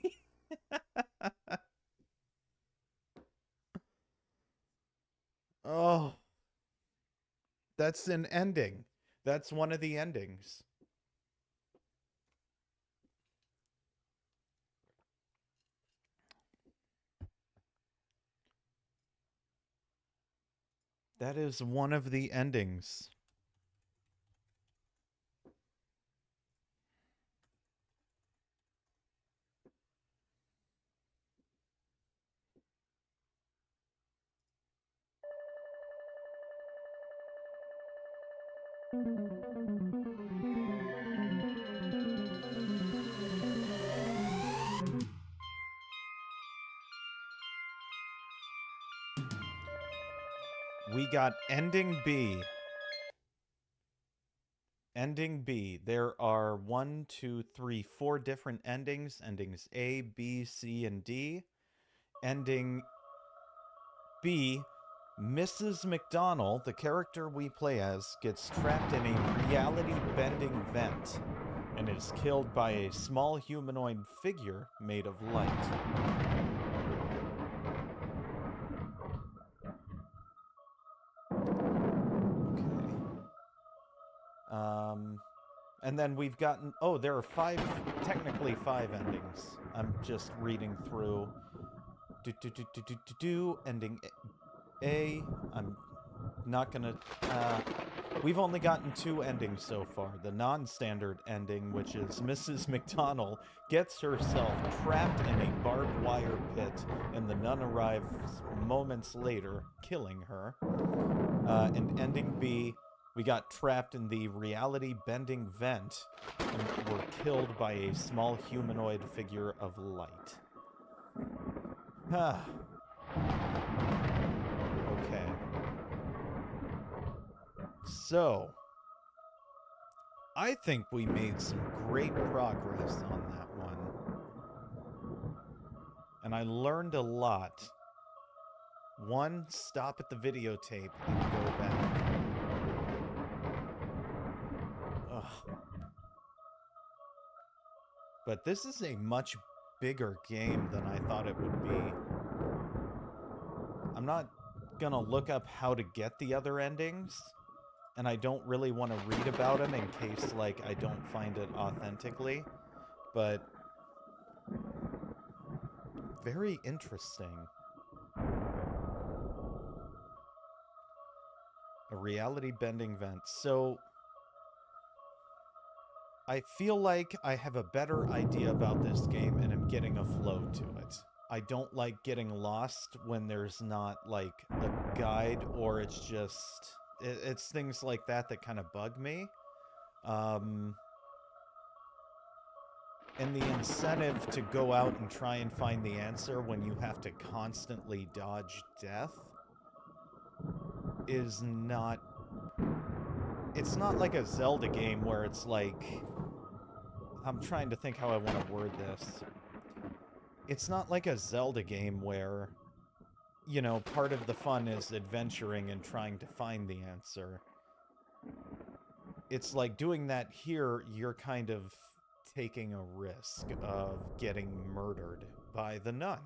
Oh. That's an ending. That's one of the endings. That is one of the endings. We got ending B. Ending B. There are 1, 2, 3, 4 different endings. Endings A, B, C, and D. Ending B Mrs. McDonald, the character we play as, gets trapped in a reality-bending vent and is killed by a small humanoid figure made of light. Okay. And then we've gotten... Oh, there are technically five endings. I'm just reading through. Ending A. I'm not gonna... we've only gotten two endings so far. The non-standard ending, which is Mrs. McDonald gets herself trapped in a barbed wire pit, and the nun arrives moments later, killing her. And ending B, we got trapped in the reality-bending vent and were killed by a small humanoid figure of light. Okay. So, I think we made some great progress on that one. And I learned a lot. One, stop at the videotape and go back. Ugh. But this is a much bigger game than I thought it would be. I'm not gonna look up how to get the other endings, and I don't really want to read about them in case, like, I don't find it authentically, but very interesting. A reality-bending vent. So, I feel like I have a better idea about this game and I'm getting a flow to it. I don't like getting lost when there's not, like, a guide or it's just... It's things like that that kind of bug me. And the incentive to go out and try and find the answer when you have to constantly dodge death is not... It's not like a Zelda game where it's like... I'm trying to think how I want to word this. It's not like a Zelda game where, you know, part of the fun is adventuring and trying to find the answer. It's like doing that here, you're kind of taking a risk of getting murdered by the nun.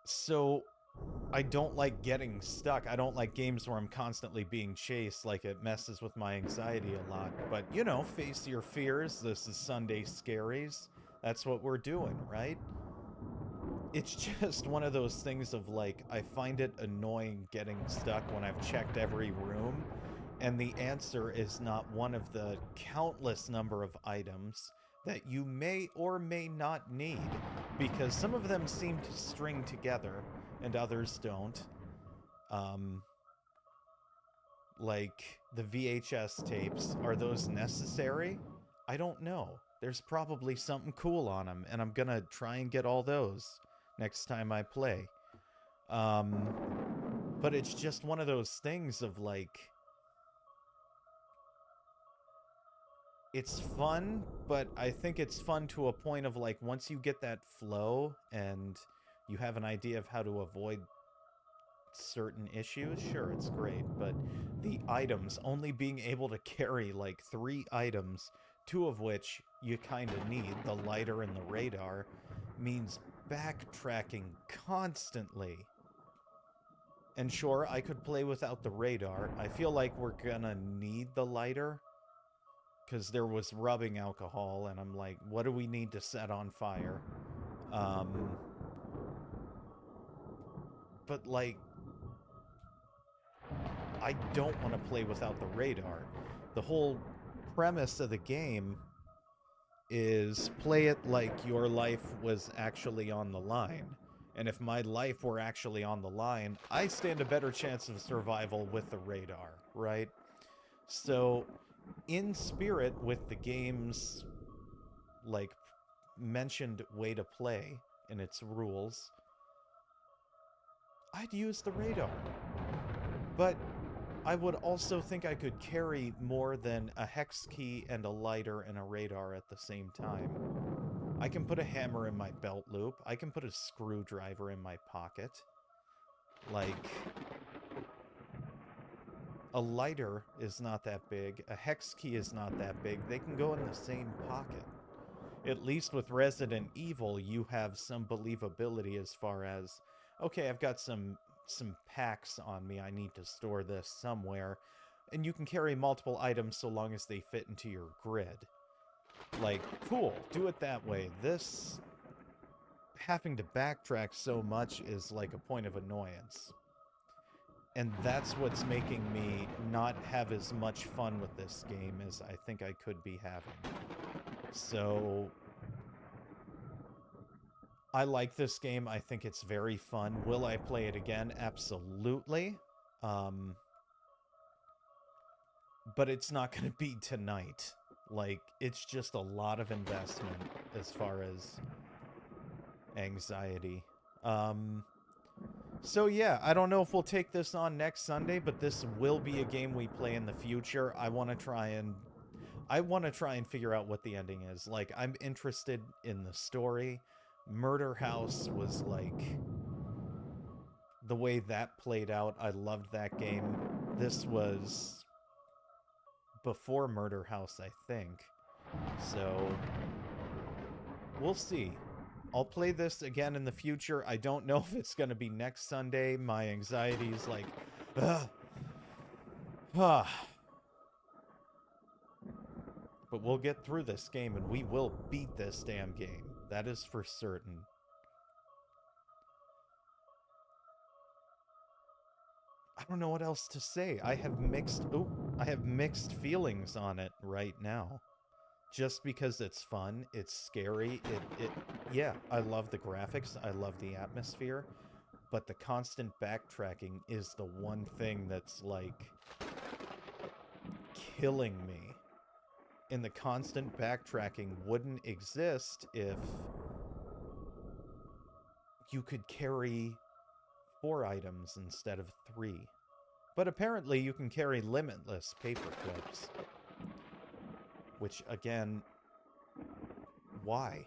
So, I don't like getting stuck. I don't like games where I'm constantly being chased, like it messes with my anxiety a lot. But, you know, face your fears. This is Sunday Scaries. That's what we're doing, right? It's just one of those things of, like, I find it annoying getting stuck when I've checked every room, and the answer is not one of the countless number of items that you may or may not need, because some of them seem to string together, and others don't. Like, the VHS tapes, are those necessary? I don't know. There's probably something cool on them, and I'm gonna try and get all those next time I play. But it's just one of those things of, like... It's fun, but I think it's fun to a point of, like, once you get that flow and you have an idea of how to avoid certain issues, sure, it's great, but the items, only being able to carry, like, 3 items, 2 of which you kind of need, the lighter and the radar, means backtracking constantly. And sure, I could play without the radar. I feel like we're gonna need the lighter, because there was rubbing alcohol, and I'm like, what do we need to set on fire? But, like, I don't want to play without the radar. The whole premise of the game is play it like your life was actually on the line. And if my life were actually on the line, I stand a better chance of survival with the radar, right? So, in spirit with the game's, like, mentioned way to play in its rules, I'd use the radar. But I would also think I could carry more than a hex key and a lighter and a radar at the same time. I can put a hammer in my belt loop. I can put a screwdriver in my pocket. Like, a lighter is not that big. A hex key is not that big. They can go in the same pocket. At least with Resident Evil, you have some believability as far as, okay, I've got some packs on me. I need to store this somewhere. And you can carry multiple items so long as they fit into your grid. Like, cool, do it that way. This, having to backtrack so much is like a point of annoyance. And that's what's making me not have as much fun with this game as I think I could be having. So, I like this game. I think it's very fun. Will I play it again? Absolutely. But it's not going to be tonight. Like, it's just a lot of investment as far as anxiety. So yeah, I don't know if we'll take this on next Sunday, but this will be a game we play in the future. I want to try and figure out what the ending is. Like, I'm interested in the story. Murder House was like, the way that played out, I loved that game. This was before Murder House, I think. So we'll see. I'll play this again in the future. I don't know if it's going to be next Sunday. My anxiety is like, ugh. But we'll get through this game, and we will beat this damn game. That is for certain. I don't know what else to say. I have mixed feelings on it right now. Just because it's fun, it's scary, yeah, I love the graphics, I love the atmosphere, but the constant backtracking is the one thing that's, like, killing me. And the constant backtracking wouldn't exist if you could carry 4 items instead of 3. But apparently you can carry limitless paper clips. Which, again, why?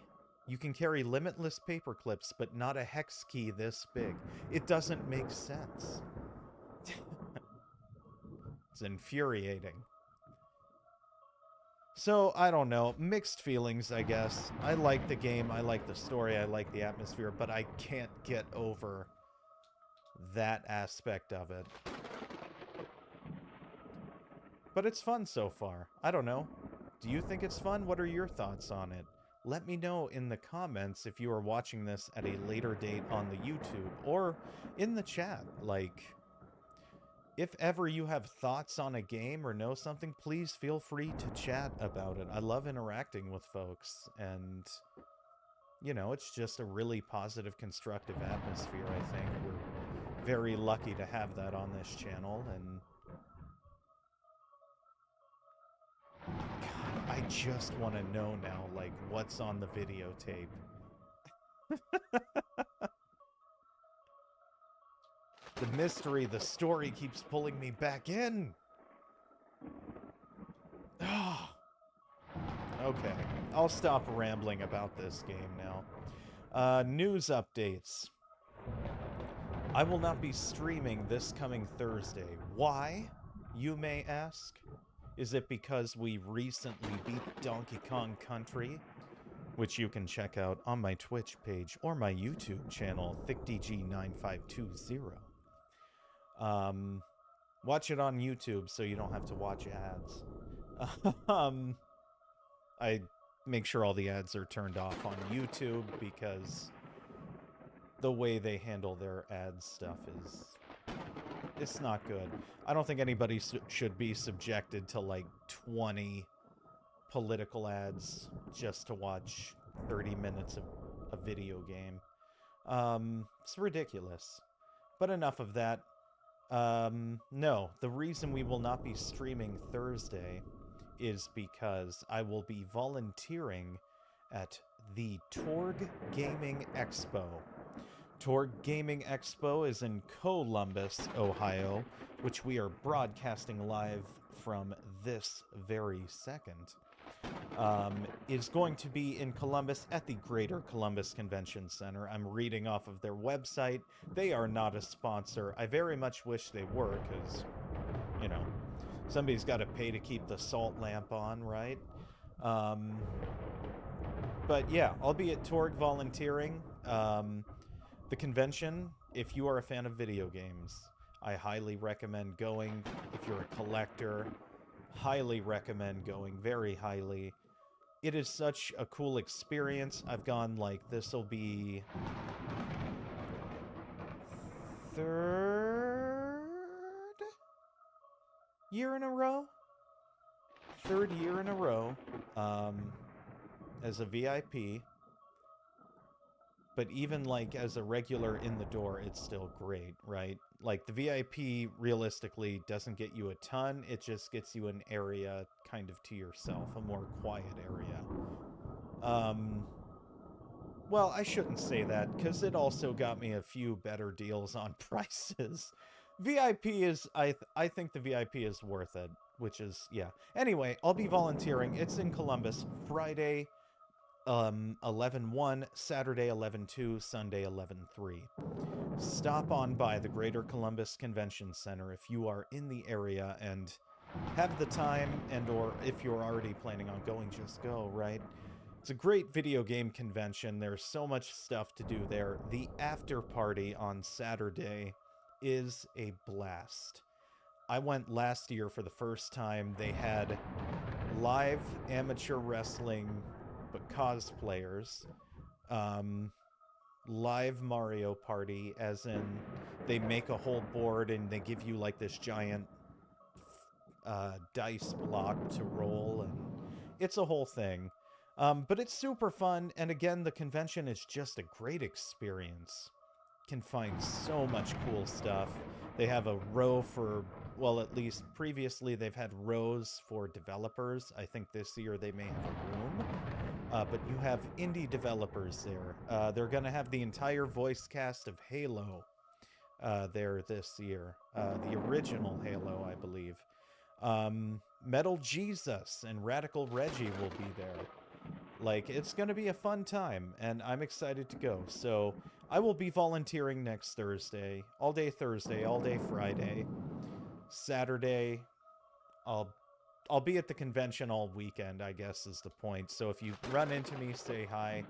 You can carry limitless paper clips, but not a hex key this big. It doesn't make sense. It's infuriating. So, I don't know. Mixed feelings, I guess. I like the game, I like the story, I like the atmosphere, but I can't get over that aspect of it. But it's fun so far. I don't know. Do you think it's fun? What are your thoughts on it? Let me know in the comments if you are watching this at a later date on the YouTube, or in the chat. Like, if ever you have thoughts on a game or know something, please feel free to chat about it. I love interacting with folks, and, you know, it's just a really positive, constructive atmosphere, I think. We're very lucky to have that on this channel, and God, I just want to know now, like, what's on the videotape. The mystery, the story keeps pulling me back in. Oh. Okay, I'll stop rambling about this game now. News updates. I will not be streaming this coming Thursday. Why, you may ask? Is it because we recently beat Donkey Kong Country? Which you can check out on my Twitch page or my YouTube channel, ThickDG9520. Watch it on YouTube so you don't have to watch ads. I make sure all the ads are turned off on YouTube because the way they handle their ad stuff is... it's not good. I don't think anybody should be subjected to, like, 20 political ads just to watch 30 minutes of a video game. It's ridiculous. But enough of that. No, the reason we will not be streaming Thursday is because I will be volunteering at the Torg Gaming Expo. Torg Gaming Expo is in Columbus, Ohio, which we are broadcasting live from this very second. is going to be in Columbus at the Greater Columbus Convention Center. I'm reading off of their website. They are not a sponsor. I very much wish they were, because, you know, somebody's got to pay to keep the salt lamp on, right? But yeah, I'll be at Torg volunteering. The convention, if you are a fan of video games, I highly recommend going. If you're a collector, highly recommend going, very highly. It is such a cool experience. I've gone, like, this'll be third year in a row? Third year in a row, as a VIP. But even, like, as a regular in the door, it's still great, right? Like, the VIP, realistically, doesn't get you a ton. It just gets you an area kind of to yourself, a more quiet area. Well, I shouldn't say that, because it also got me a few better deals on prices. VIP is, I think the VIP is worth it, which is, yeah. Anyway, I'll be volunteering. It's in Columbus, Friday, 11/1, Saturday 11/2, Sunday 11/3. Stop on by the Greater Columbus Convention Center if you are in the area and have the time, and or if you're already planning on going, just go, right? It's a great video game convention. There's so much stuff to do there. The after party on Saturday is a blast. I went last year for the first time. They had live amateur wrestling, but cosplayers. Live Mario Party, as in they make a whole board and they give you like this giant dice block to roll, and it's a whole thing. But it's super fun, and again, the convention is just a great experience. Can find so much cool stuff. They have a row for, well, at least previously they've had rows for developers. I think this year they may have a room. But you have indie developers there. They're going to have the entire voice cast of Halo there this year. The original Halo, I believe. Metal Jesus and Radical Reggie will be there. Like, it's going to be a fun time, and I'm excited to go. So, I will be volunteering next Thursday, all day Friday. Saturday, I'll be at the convention all weekend, I guess is the point. So if you run into me, say hi.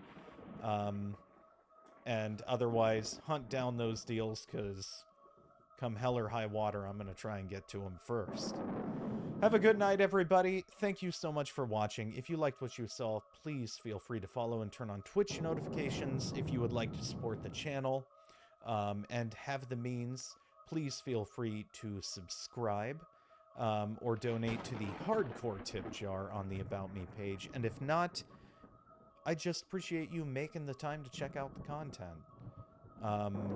And otherwise, hunt down those deals, because come hell or high water, I'm going to try and get to them first. Have a good night, everybody. Thank you so much for watching. If you liked what you saw, please feel free to follow and turn on Twitch notifications if you would like to support the channel. And have the means, please feel free to subscribe. Or donate to the hardcore tip jar on the About Me page. And if not, I just appreciate you making the time to check out the content.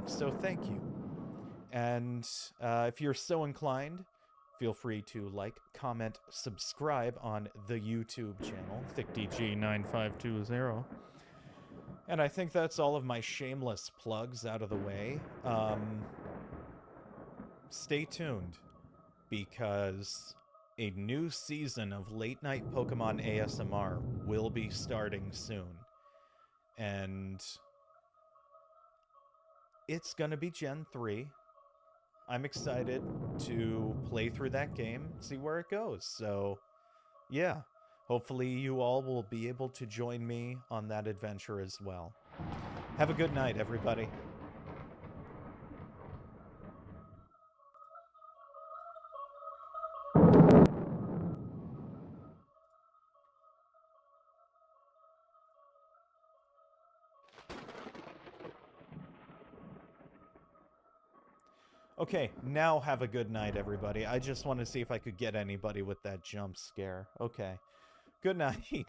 So thank you. And if you're so inclined, feel free to like, comment, subscribe on the YouTube channel, ThickDG9520. And I think that's all of my shameless plugs out of the way. Stay tuned, because a new season of Late Night Pokemon ASMR will be starting soon. And it's gonna be Gen 3. I'm excited to play through that game, see where it goes. So, yeah. Hopefully you all will be able to join me on that adventure as well. Have a good night, everybody. Okay, now have a good night, everybody. I just want to see if I could get anybody with that jump scare. Okay. Good night.